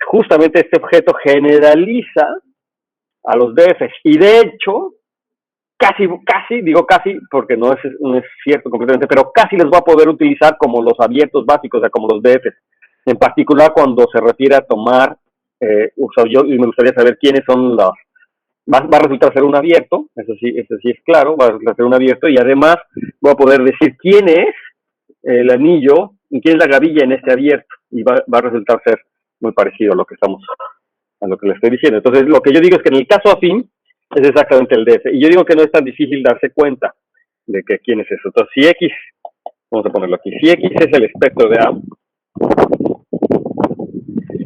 justamente este objeto generaliza a los DFs. Y de hecho, casi, digo casi, porque no es cierto completamente, pero casi les voy a poder utilizar como los abiertos básicos, o sea, como los DFs. En particular cuando se refiere a tomar, yo me gustaría saber quiénes son los... Va a resultar ser un abierto, eso sí es claro, va a resultar ser un abierto, y además voy a poder decir quién es el anillo y quién es la gavilla en este abierto, y va a resultar ser muy parecido a lo que le estoy diciendo. Entonces, lo que yo digo es que en el caso afín es exactamente el DF, y yo digo que no es tan difícil darse cuenta de que quién es eso. Entonces, si X, vamos a ponerlo aquí, si X es el espectro de A,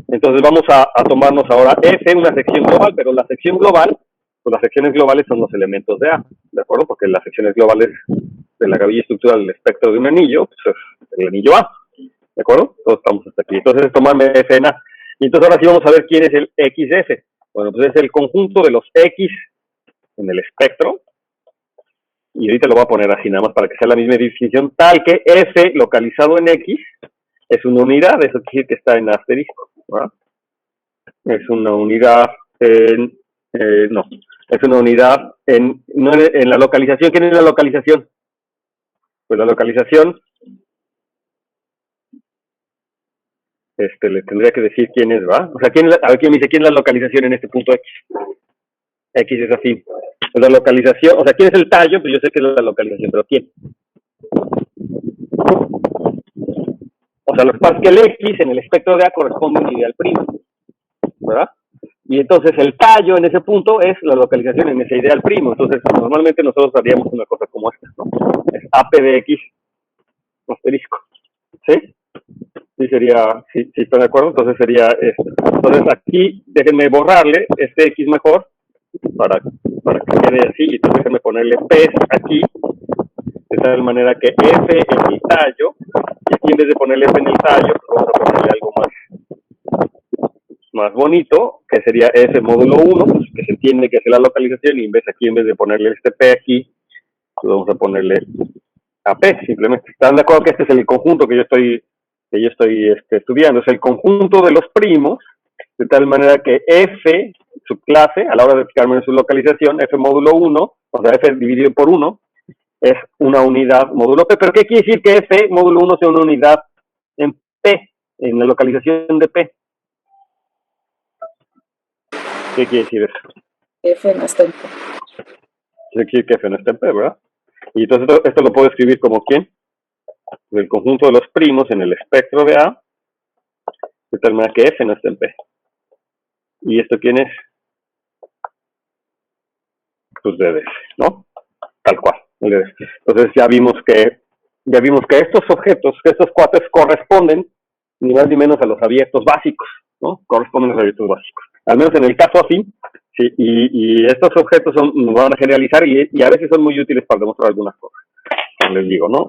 entonces vamos a tomarnos ahora F, una sección global, pero la sección global, pues las secciones globales son los elementos de A, ¿de acuerdo? Porque las secciones globales de la gavilla estructural del espectro de un anillo, pues es el anillo A, ¿de acuerdo? Todos estamos hasta aquí. Entonces es tomarme F en A. Y entonces ahora sí vamos a ver quién es el XF. Bueno, pues es el conjunto de los X en el espectro, y ahorita lo voy a poner así nada más para que sea la misma definición, tal que F localizado en X es una unidad, eso quiere decir que está en asterisco, ¿verdad? Es una unidad en, no, es una unidad no en la localización. ¿Quién es la localización? Pues la localización, le tendría que decir quién es, ¿verdad? O sea, a ver quién me dice quién es la localización en este punto X. X es así. La localización, o sea, ¿quién es el tallo? Pues yo sé que es la localización, pero ¿quién? O sea, lo que pasa es que el X en el espectro de A corresponde a un ideal primo, ¿verdad? Y entonces el tallo en ese punto es la localización en ese ideal primo. Entonces, normalmente nosotros haríamos una cosa como esta, ¿no? Es AP de X asterisco. ¿Sí? Sí, sería, sí, ¿están de acuerdo? Entonces sería esto. Entonces aquí, déjenme borrarle este X mejor, para que quede así, y entonces déjenme ponerle P aquí, de tal manera que F en el tallo, y aquí en vez de ponerle F en el tallo, pues vamos a ponerle algo más bonito, que sería F módulo 1, pues que se entiende que es la localización, y en vez de ponerle este P aquí, pues vamos a ponerle AP, simplemente. ¿Están de acuerdo que este es el conjunto que yo estoy estudiando? Es el conjunto de los primos, de tal manera que F, su clase, a la hora de fijarme en su localización, F módulo 1, o sea, F dividido por 1, es una unidad módulo P. ¿Pero qué quiere decir que F módulo 1 sea una unidad en P, en la localización de P? ¿Qué quiere decir eso? F no está en P. Quiere decir que F no está en P, ¿verdad? Y entonces esto lo puedo escribir como ¿quién? El conjunto de los primos en el espectro de A, de tal manera que F no está en P. ¿Y esto quién es? Pues DD, ¿no? Tal cual. Entonces ya vimos que estos objetos, que estos cuates corresponden ni más ni menos a los abiertos básicos, ¿no? Corresponden a los abiertos básicos. Al menos en el caso afín, sí, y estos objetos nos van a generalizar y a veces son muy útiles para demostrar algunas cosas. Como les digo, ¿no?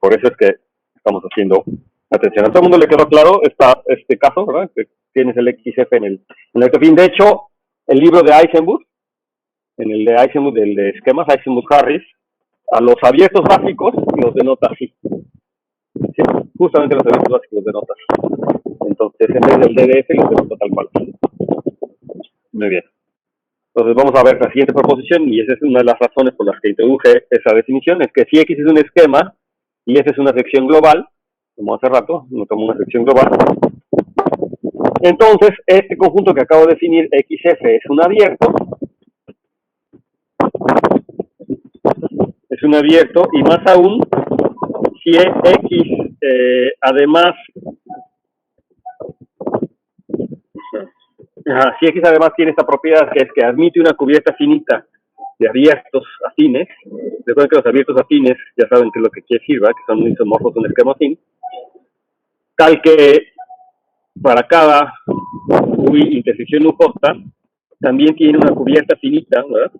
Por eso es que estamos haciendo atención. A todo el mundo le quedó claro este caso, ¿verdad? Que tienes el XF en el afín. De hecho, el libro de Eisenburg, en el de Eisenberg, del de esquemas Eisenberg-Harris, a los abiertos básicos los denota así. Sí, justamente los abiertos básicos los denota así. Entonces, en vez del DDF los denota tal cual. Muy bien. Entonces vamos a ver la siguiente proposición, y esa es una de las razones por las que introduje esa definición, es que si X es un esquema y F es una sección global, como hace rato, no tomo una sección global, entonces este conjunto que acabo de definir, XF, es un abierto, y más aún, si X además si X además tiene esta propiedad, que es que admite una cubierta finita de abiertos afines. Recuerden que los abiertos afines, ya saben qué es lo que quiere decir, ¿verdad? Que son isomorfos de un esquema afín, tal que para cada UI intersección U J también tiene una cubierta finita, ¿verdad?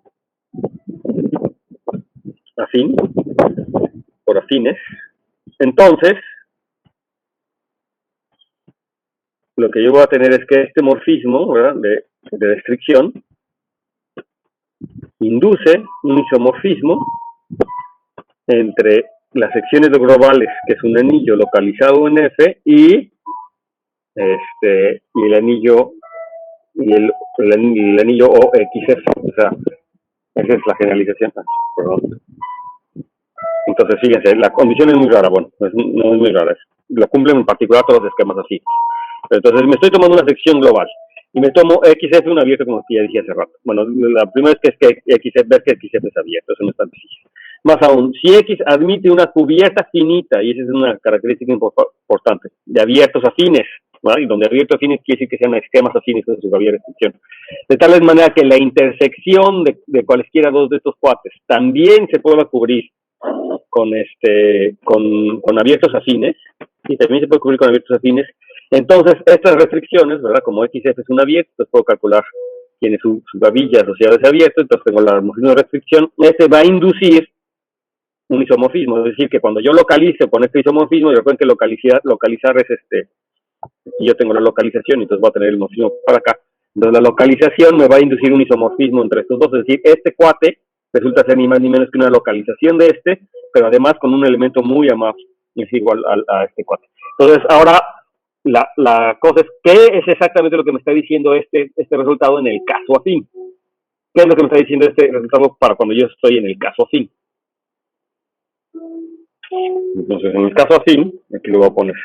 Afín, por afines. Entonces, lo que yo voy a tener es que este morfismo, ¿verdad?, de restricción induce un isomorfismo entre las secciones globales, que es un anillo localizado en F, y el anillo el anillo OXF. O sea, esa es la generalización. Perdón. Entonces, fíjense, la condición es muy rara. Bueno, no es muy rara. Lo cumplen en particular todos los esquemas así. Entonces, me estoy tomando una sección global y me tomo XF un abierto, como ya dije hace rato. Bueno, la primera es que XF, ver que XF es abierto, eso no es tan difícil. Más aún, si X admite una cubierta finita, y esa es una característica importante, de abiertos afines, ¿no? Y donde abiertos afines quiere decir que sean esquemas afines con su abierta restricción. De tal manera que la intersección de cualesquiera dos de estos cuates también se pueda cubrir con abiertos afines, y también se puede cubrir con abiertos afines. Entonces, estas restricciones, ¿verdad? Como XF es un abierto, entonces puedo calcular tiene su gavilla asociada a ese abierto, entonces tengo la morfismo de restricción. Ese va a inducir un isomorfismo, es decir, que cuando yo localice con este isomorfismo, y recuerden que localizar es y yo tengo la localización, entonces voy a tener el morfismo para acá. Entonces la localización me va a inducir un isomorfismo entre estos dos, es decir, este cuate resulta ser ni más ni menos que una localización de pero además con un elemento muy amable, es igual a este cuate. Entonces ahora la cosa es, ¿qué es exactamente lo que me está diciendo este resultado en el caso afín? ¿Qué es lo que me está diciendo este resultado para cuando yo estoy en el caso afín? Entonces, en el caso afín, aquí lo voy a poner,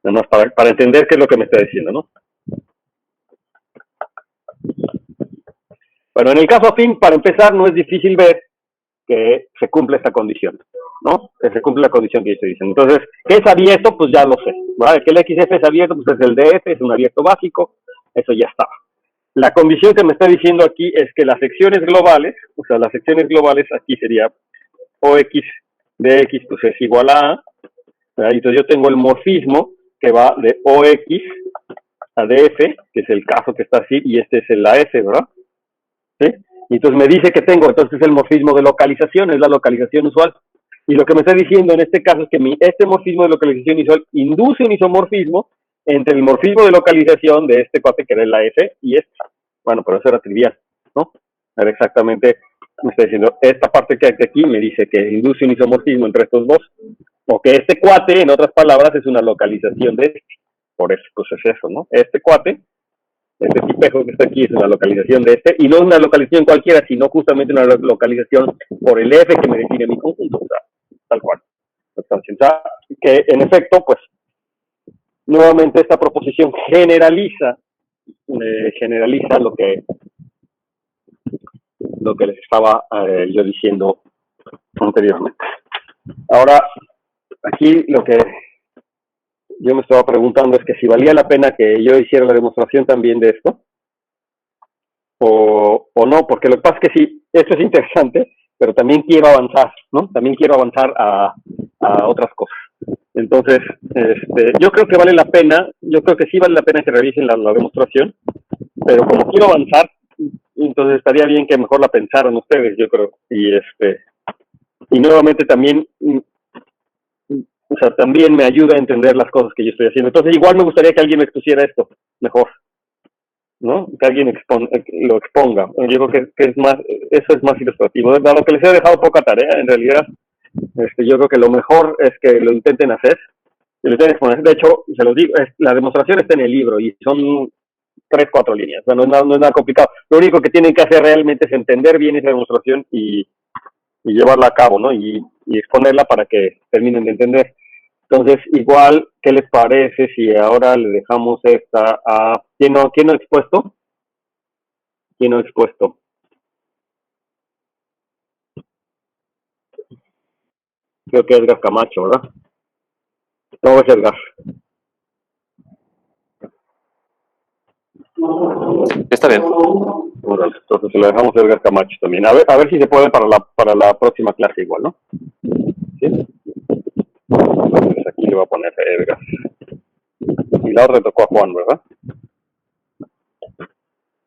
nada más para entender qué es lo que me está diciendo, ¿no? Bueno, en el caso afín, para empezar, no es difícil ver que se cumple esta condición, ¿no? Que se cumple la condición que yo estoy diciendo. Entonces, ¿qué es abierto? Pues ya lo sé, ¿vale? Que el XF es abierto, pues es el DF, es un abierto básico, eso ya estaba. La condición que me está diciendo aquí es que las secciones globales, o sea, las secciones globales aquí sería OX de X, pues es igual a A, ¿verdad? Entonces yo tengo el morfismo que va de OX a DF, que es el caso que está así, y este es el AF, ¿verdad? ¿Sí? Y entonces me dice que tengo, entonces el morfismo de localización, es la localización usual. Y lo que me está diciendo en este caso es que este morfismo de localización usual induce un isomorfismo entre el morfismo de localización de este cuate que era el AF y este. Bueno, pero eso era trivial, ¿no? Era exactamente, me está diciendo, esta parte que hay aquí me dice que induce un isomorfismo entre estos dos, o que este cuate, en otras palabras, es una localización de este. Por eso, pues es eso, ¿no? Este cuate, este tipejo que está aquí es una localización de y no una localización cualquiera, sino justamente una localización por el F que me define mi conjunto, o sea, tal cual. Entonces, que en efecto, pues, nuevamente esta proposición generaliza lo que les estaba yo diciendo anteriormente. Ahora, aquí lo que yo me estaba preguntando es que si valía la pena que yo hiciera la demostración también de esto, o no, porque lo que pasa es que sí, esto es interesante, pero también quiero avanzar, ¿no? También quiero avanzar a otras cosas. Entonces, yo creo que vale la pena, yo creo que sí vale la pena que revisen la demostración, pero como quiero avanzar, entonces estaría bien que mejor la pensaran ustedes, yo creo, y nuevamente también, o sea, también me ayuda a entender las cosas que yo estoy haciendo. Entonces, igual me gustaría que alguien me expusiera esto mejor. ¿no? Que alguien lo exponga. Yo creo que es más, eso es más ilustrativo. Dado que les he dejado poca tarea, en realidad, yo creo que lo mejor es que lo intenten hacer. Y lo intenten exponer. De hecho, se los digo, la demostración está en el libro y son 3-4 líneas. O sea, no es nada complicado. Lo único que tienen que hacer realmente es entender bien esa demostración y llevarla a cabo, ¿no? Y exponerla para que terminen de entender. Entonces, igual, ¿qué les parece si ahora le dejamos esta a... ¿Quién no ha expuesto? ¿Quién no ha expuesto? Creo que Edgar Camacho, ¿verdad? No, es Edgar. Está bien. Bueno, entonces lo dejamos a Edgar Camacho también. A ver si se puede para la próxima clase igual, ¿no? ¿Sí? Entonces aquí le voy a poner a Edgar. Y la otra tocó a Juan, ¿verdad?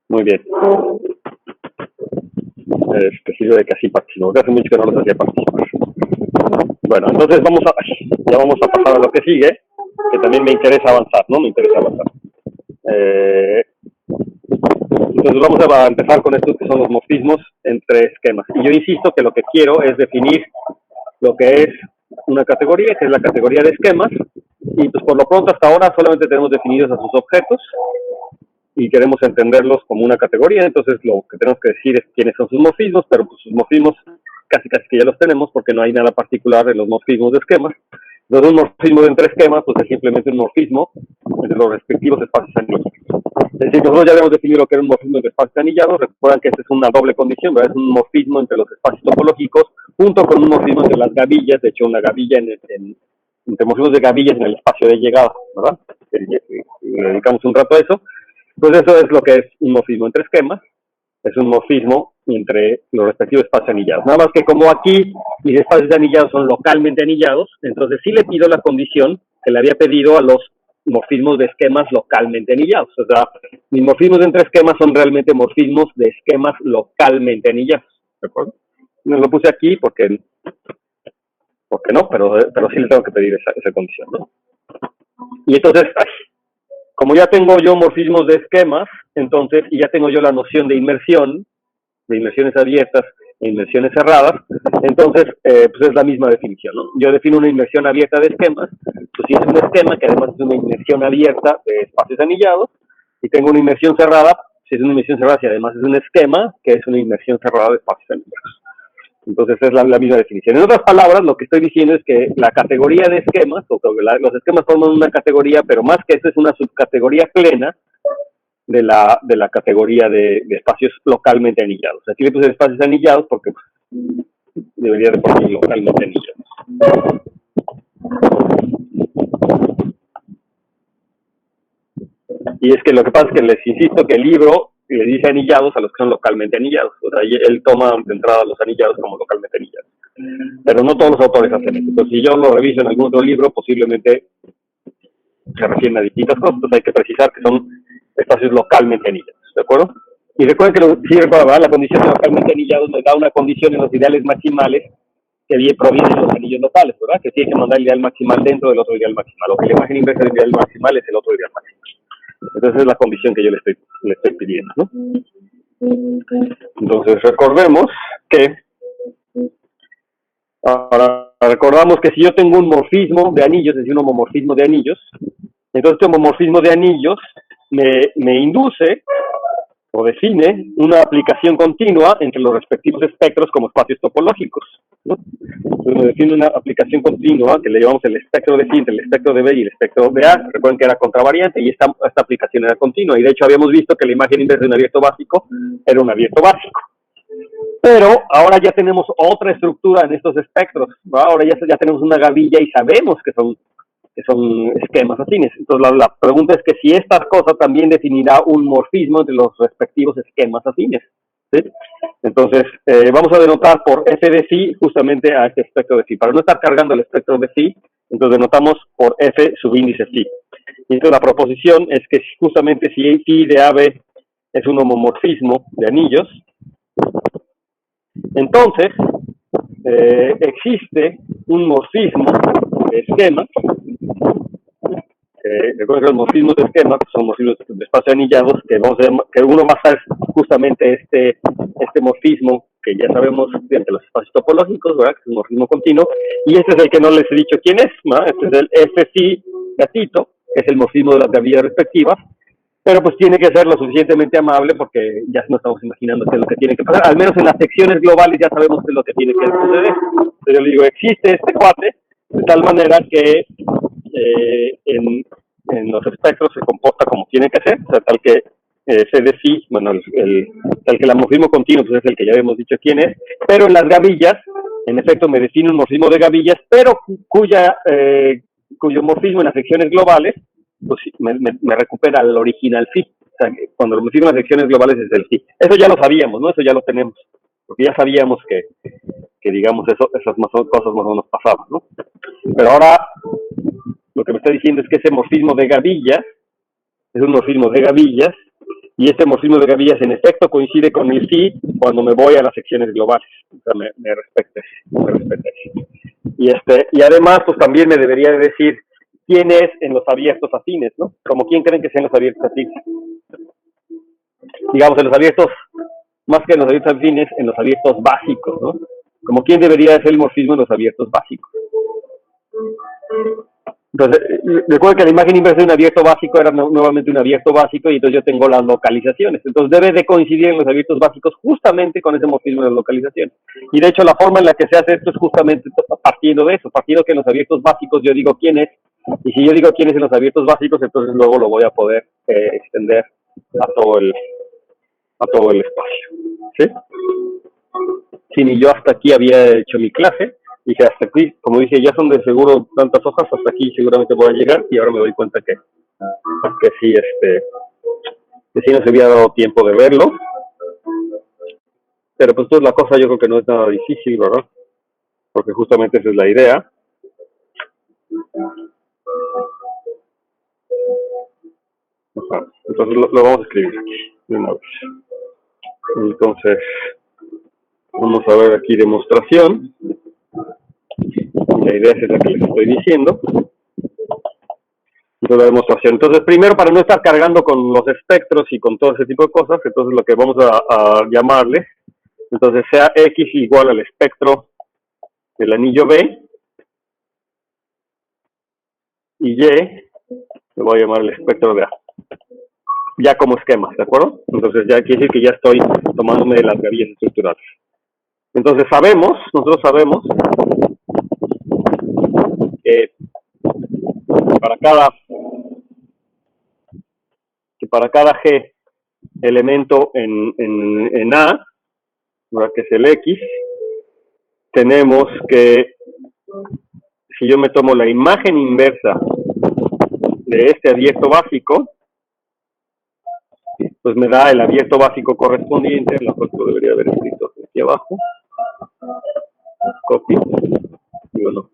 Muy bien. Sirve de que así participo. Hace mucho que no los hacía participar. Bueno, entonces ya vamos a pasar a lo que sigue, que también me interesa avanzar, ¿no? Me interesa avanzar. Entonces vamos a empezar con estos que son los morfismos entre esquemas. Y yo insisto que lo que quiero es definir lo que es una categoría, que es la categoría de esquemas, y pues por lo pronto hasta ahora solamente tenemos definidos a sus objetos y queremos entenderlos como una categoría. Entonces lo que tenemos que decir es quiénes son sus morfismos, pero pues sus morfismos casi que ya los tenemos porque no hay nada particular en los morfismos de esquemas. Entonces un morfismo entre esquemas pues es simplemente un morfismo entre los respectivos espacios anillados. Es decir, nosotros ya habíamos definido lo que era un morfismo entre espacios anillados. Recuerdan que esta es una doble condición, ¿verdad? Es un morfismo entre los espacios topológicos junto con un morfismo entre las gavillas. De hecho, una gavilla entre morfismos de gavillas en el espacio de llegada, ¿verdad? Le dedicamos un rato a eso. Pues eso es lo que es un morfismo entre esquemas. Es un morfismo entre los respectivos espacios anillados. Nada más que como aquí mis espacios anillados son localmente anillados, entonces sí le pido la condición que le había pedido a los morfismos de esquemas localmente anillados. O sea, mis morfismos entre esquemas son realmente morfismos de esquemas localmente anillados. ¿De acuerdo? No lo puse aquí porque no, pero sí le tengo que pedir esa condición, ¿no? Y entonces, como ya tengo yo morfismos de esquemas, entonces, y ya tengo yo la noción de inmersiones abiertas e inmersiones cerradas, entonces, pues es la misma definición, ¿no? Yo defino una inmersión abierta de esquemas, pues si es un esquema que además es una inmersión abierta de espacios anillados, y tengo una inmersión cerrada, si es una inmersión cerrada, si además es un esquema que es una inmersión cerrada de espacios anillados. Entonces es la misma definición. En otras palabras, lo que estoy diciendo es que la categoría de esquemas, los esquemas forman una categoría, pero más que eso es una subcategoría plena de la categoría de espacios localmente anillados. Aquí le puse espacios anillados porque debería de poner localmente anillados. Y es que lo que pasa es que les insisto que el libro le dice anillados a los que son localmente anillados. O sea, él toma de entrada los anillados como localmente anillados. Pero no todos los autores hacen eso. Entonces, si yo lo reviso en algún otro libro, posiblemente se refieren a distintas cosas. Entonces, hay que precisar que son espacios localmente anillados. ¿De acuerdo? Y recuerden que, la condición de localmente anillados me da una condición en los ideales maximales que provienen de los anillos locales, ¿verdad? Que tiene que mandar el ideal maximal dentro del otro ideal maximal. O que la imagen inversa del ideal maximal es el otro ideal maximal. Entonces es la condición que yo le estoy pidiendo, ¿no? Entonces recordemos que ahora recordamos que si yo tengo un morfismo de anillos, es decir, un homomorfismo de anillos, entonces este homomorfismo de anillos me induce o define una aplicación continua entre los respectivos espectros como espacios topológicos, ¿no? Entonces me define una aplicación continua que le llamamos el espectro de phi entre el espectro de B y el espectro de A. Recuerden que era contravariante y esta aplicación era continua. Y de hecho habíamos visto que la imagen inversa de un abierto básico era un abierto básico. Pero ahora ya tenemos otra estructura en estos espectros, ¿no? Ahora ya tenemos una gavilla y sabemos que son esquemas afines. Entonces la pregunta es que si esta cosa también definirá un morfismo entre los respectivos esquemas afines, ¿sí? Entonces vamos a denotar por f de phi justamente a este espectro de phi. Para no estar cargando el espectro de phi, entonces denotamos por f subíndice phi. Y entonces la proposición es que justamente si phi de AB es un homomorfismo de anillos, entonces existe un morfismo de esquemas Recuerden que los morfismos de esquema pues son morfismos de espacio anillados, que uno va a estar justamente este morfismo que ya sabemos entre los espacios topológicos, ¿verdad? Que es un morfismo continuo, y este es el que no les he dicho quién es, ¿no? Este es el FC gatito, que es el morfismo de las gavillas respectivas, pero pues tiene que ser lo suficientemente amable porque ya nos estamos imaginando qué es lo que tiene que pasar, al menos en las secciones globales ya sabemos qué es lo que tiene que suceder. Entonces yo le digo, existe este cuate, de tal manera que en los espectros se comporta como tiene que ser, o sea, tal que CDC, bueno, tal que el morfismo continuo pues es el que ya habíamos dicho quién es, pero en las gavillas, en efecto me define un morfismo de gavillas, pero cuyo morfismo en las secciones globales pues me recupera el original sí. O sea, cuando lo morfismo en las secciones globales es el sí. Eso ya lo sabíamos, ¿no? Eso ya lo tenemos, porque ya sabíamos que digamos esas cosas más o menos pasaban, ¿no? Pero ahora lo que me está diciendo es que ese morfismo de gavillas es un morfismo de gavillas, y este morfismo de gavillas en efecto coincide con el sí cuando me voy a las secciones globales. O sea, me respeta eso. Y además, pues también me debería de decir quién es en los abiertos afines, ¿no? Como quién creen que sean los abiertos afines. Digamos, en los abiertos, más que en los abiertos afines, en los abiertos básicos, ¿no? Como quién debería de ser el morfismo en los abiertos básicos. Entonces, recuerden que la imagen inversa de un abierto básico era nuevamente un abierto básico, y entonces yo tengo las localizaciones. Entonces debe de coincidir en los abiertos básicos justamente con ese morfismo de las localizaciones. Y de hecho la forma en la que se hace esto es justamente partiendo de eso, partiendo que en los abiertos básicos yo digo quién es, y si yo digo quién es en los abiertos básicos, entonces luego lo voy a poder extender a todo el espacio. ¿Sí? Si ni yo hasta aquí había hecho mi clase, dije hasta aquí, como dije, ya son de seguro tantas hojas, hasta aquí seguramente voy a llegar, y ahora me doy cuenta que sí, que sí no se había dado tiempo de verlo, pero pues toda la cosa yo creo que no es nada difícil, ¿verdad? Porque justamente esa es la idea. Ajá. Entonces lo vamos a escribir aquí de una vez. Entonces vamos a ver aquí demostración. La idea es la que les estoy diciendo. Entonces la demostración. Entonces primero, para no estar cargando con los espectros y con todo ese tipo de cosas, entonces lo que vamos a llamarle, entonces sea X igual al espectro del anillo B, y Y le voy a llamar el espectro de A, ya como esquema, ¿de acuerdo? Entonces ya quiere decir que ya estoy tomándome de las gavillas estructurales. Entonces nosotros sabemos que para cada G elemento en A, ¿verdad? Que es el X, tenemos que, si yo me tomo la imagen inversa de este abierto básico, pues me da el abierto básico correspondiente, la cual debería haber escrito aquí abajo. Copy. Y bueno,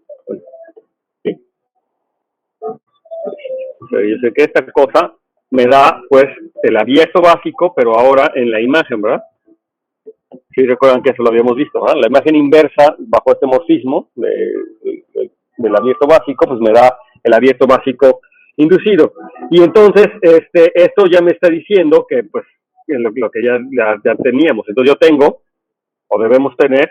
¿sí? O sea, yo sé que esta cosa me da, pues, el abierto básico, pero ahora en la imagen, ¿verdad? Si recuerdan que eso lo habíamos visto, ¿verdad? La imagen inversa, bajo este morfismo del abierto básico, pues me da el abierto básico inducido. Y entonces, esto ya me está diciendo que, pues, lo que ya teníamos. Entonces yo tengo, o debemos tener,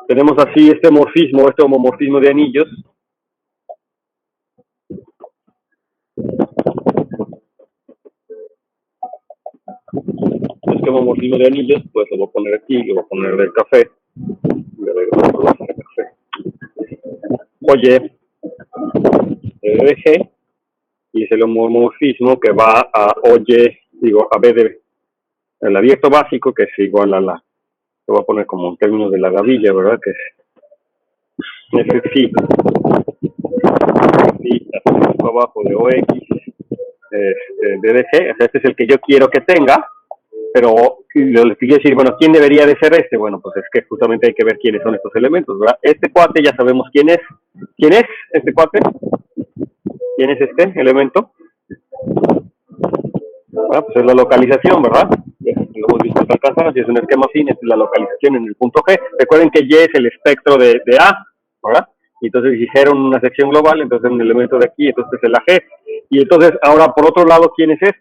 tenemos así este morfismo, este homomorfismo de anillos. Este homomorfismo de anillos, pues lo voy a poner aquí, lo voy a poner del café. Oye, de G, y es el homomorfismo que va a oye, a B de el abierto básico, que es igual a lo voy a poner como en términos de la gavilla, ¿verdad? Que es el sí, abajo de OX, de DG, o sea, este es el que yo quiero que tenga, pero les quiero decir, bueno, ¿quién debería de ser este? Bueno, pues es que justamente hay que ver quiénes son estos elementos, ¿verdad? Este cuate ya sabemos quién es. ¿Quién es este cuate? ¿Quién es este elemento? Bueno, pues es la localización, ¿verdad? Lo hemos visto hasta alcanzar, si es un esquema afín, es la localización en el punto G. Recuerden que Y es el espectro de A, ¿verdad? y entonces hicieron una sección global, entonces un elemento de aquí, entonces es la G, y entonces ahora por otro lado, ¿quién es este?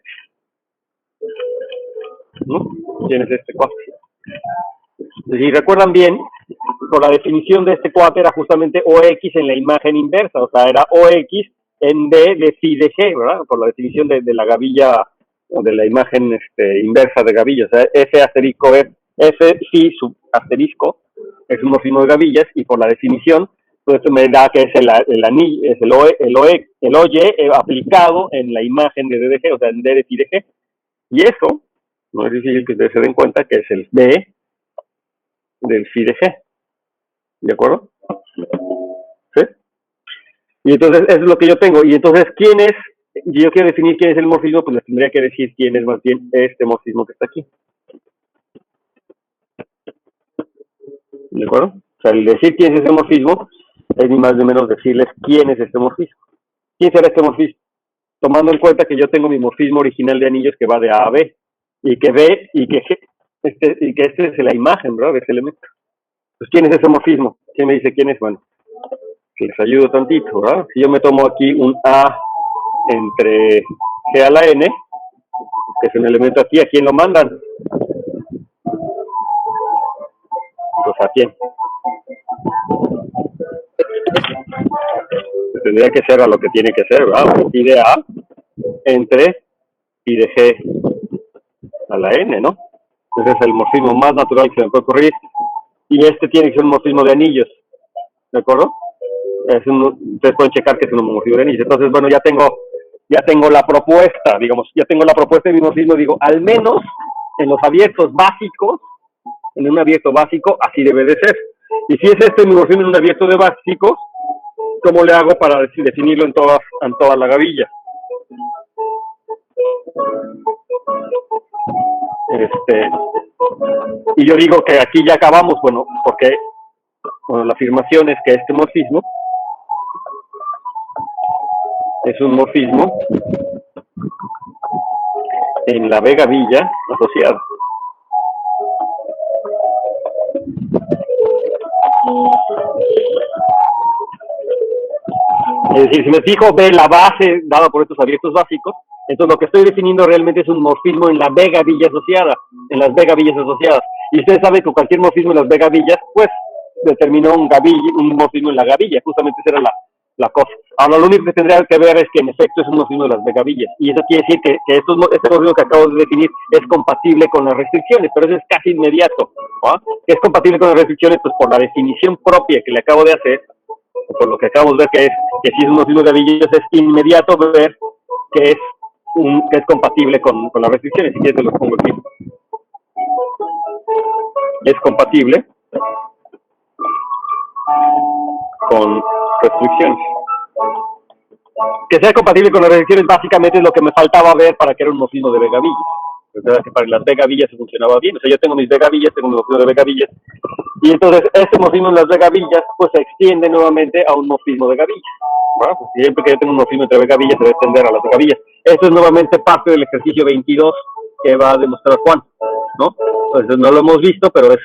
¿No? ¿Quién es este cuate? Si recuerdan bien, por la definición de este cuate era justamente OX en la imagen inversa, o sea, era OX en D de phi de G, ¿verdad? Por la definición de la gavilla, o de la imagen inversa de gavilla, o sea, F asterisco F phi sub asterisco es un morfismo de gavillas, y por la definición, pues esto me da que es el anillo, es el OY aplicado en la imagen de D de G, o sea, en D de phi de G, y eso no es difícil que ustedes se den cuenta que es el D del phi de G, ¿de acuerdo? ¿Sí? Y entonces eso es lo que yo tengo. Y entonces, ¿quién es? Si yo quiero definir quién es el morfismo, pues les tendría que decir quién es más bien este morfismo que está aquí. ¿De acuerdo? O sea, el decir quién es este morfismo es ni más ni menos decirles quién es este morfismo. ¿Quién será este morfismo? Tomando en cuenta que yo tengo mi morfismo original de anillos que va de A a B, y que B y que G, y que este es la imagen, ¿verdad? De ese elemento. Pues, ¿quién es ese morfismo? ¿Quién me dice quién es? Bueno, que les ayudo tantito, ¿verdad? Si yo me tomo aquí un A entre G a la N, que es un elemento aquí, ¿a quién lo mandan? Pues ¿a quién? Pues tendría que ser a lo que tiene que ser, ¿verdad? Pi de A entre pi de G a la N, ¿no? Ese es el morfismo más natural que se me puede ocurrir. Y este tiene que ser un morfismo de anillos, ¿de acuerdo? Ustedes pueden checar que es un homomorfismo de anillos. Entonces, bueno, ya tengo la propuesta, digamos, ya tengo la propuesta de mi morfismo, digo, al menos en los abiertos básicos, en un abierto básico, así debe de ser. Y si es este mi morfismo en un abierto de básicos, ¿cómo le hago para definirlo en toda la gavilla? Y yo digo que aquí ya acabamos, bueno, porque la afirmación es que este morfismo es un morfismo en la B gavilla asociada. Es decir, si me fijo, ve la base dada por estos abiertos básicos, entonces lo que estoy definiendo realmente es un morfismo en la B gavilla asociada, en las B gavillas asociadas. Y ustedes saben que cualquier morfismo en las B gavillas, pues, determinó un morfismo en la gavilla, justamente esa era la cosa. Ahora, lo único que tendría que ver es que en efecto es un morfismo de las B gavillas, y eso quiere decir que este morfismo que acabo de definir es compatible con las restricciones, pero eso es casi inmediato, ¿no? Que es compatible con las restricciones, pues por la definición propia que le acabo de hacer, por lo que acabamos de ver que si es un morfismo de gavillas, es inmediato ver que es compatible con las restricciones. Si quieres te lo pongo aquí. Es compatible con restricciones. Que sea compatible con las restricciones básicamente es lo que me faltaba ver para que era un morfismo de B gavillas. O sea, que para las B gavillas se funcionaba bien. O sea, yo tengo mis B gavillas, tengo mi morfismo de B gavillas, y entonces este morfismo en las B gavillas pues se extiende nuevamente a un morfismo de gavillas. Bueno, pues siempre que yo tengo un morfismo entre B gavillas se debe extender a las B gavillas. Esto es nuevamente parte del ejercicio 22 que va a demostrar Juan, ¿no? Entonces no lo hemos visto, pero es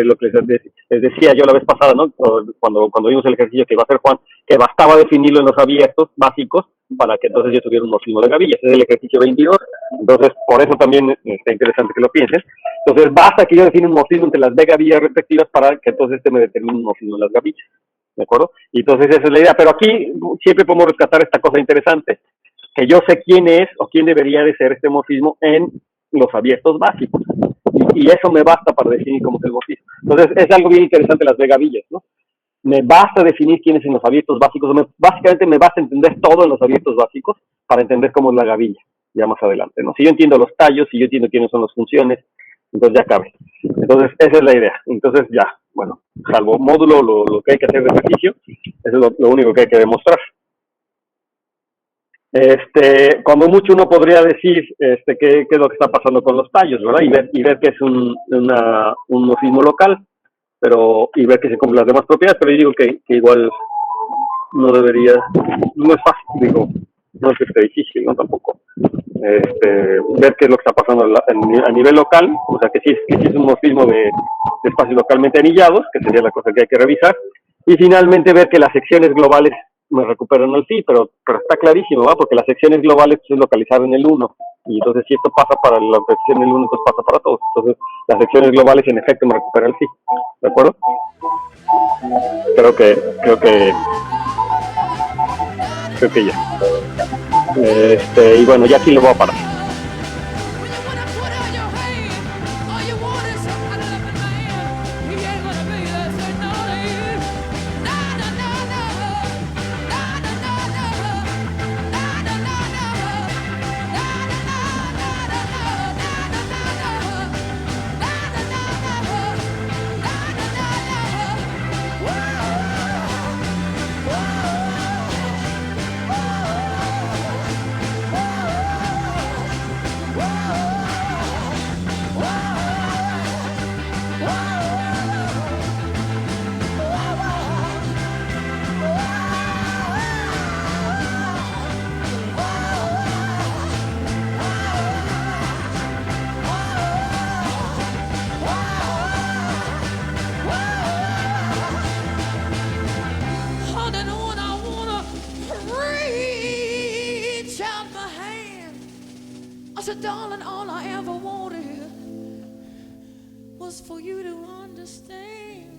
lo que les decía yo la vez pasada, ¿no? Cuando vimos el ejercicio que iba a hacer Juan, que bastaba definirlo en los abiertos básicos para que entonces yo tuviera un morfismo de gavillas. Ese es el ejercicio 22. Entonces, por eso también está interesante que lo piensen. Entonces, basta que yo define un morfismo entre las B gavillas respectivas para que entonces me determine un morfismo en las gavillas. ¿De acuerdo? Y entonces esa es la idea. Pero aquí siempre podemos rescatar esta cosa interesante, que yo sé quién es o quién debería de ser este morfismo en los abiertos básicos. Y eso me basta para definir cómo es el morfismo. Entonces, es algo bien interesante las B gavillas, ¿no? Me basta definir quiénes en los abiertos básicos, básicamente me basta entender todo en los abiertos básicos para entender cómo es la gavilla, ya más adelante, ¿no? Si yo entiendo los tallos, si yo entiendo quiénes son las funciones, entonces ya cabe. Entonces, esa es la idea. Entonces, ya, bueno, salvo módulo, lo que hay que hacer de ejercicio, eso es lo único que hay que demostrar. Cuando mucho uno podría decir qué es lo que está pasando con los tallos, ¿verdad? Y ver que es un morfismo local, y ver que se cumplen las demás propiedades, pero yo digo que igual no debería, no es fácil, digo, no es que esté difícil, ¿no? Tampoco. Ver qué es lo que está pasando a nivel local, o sea, que sí es un morfismo de espacios localmente anillados, que sería la cosa que hay que revisar, Y finalmente ver que las secciones globales me recuperan el phi, pero está clarísimo, ¿va? Porque las secciones globales pues, es localizado en el 1. Y entonces si esto pasa para la sección del 1, entonces pasa para todos. Entonces las secciones globales en efecto me recuperan el phi. ¿De acuerdo? Creo que ya. Y bueno, ya aquí lo voy a parar. Darling, all I ever wanted was for you to understand.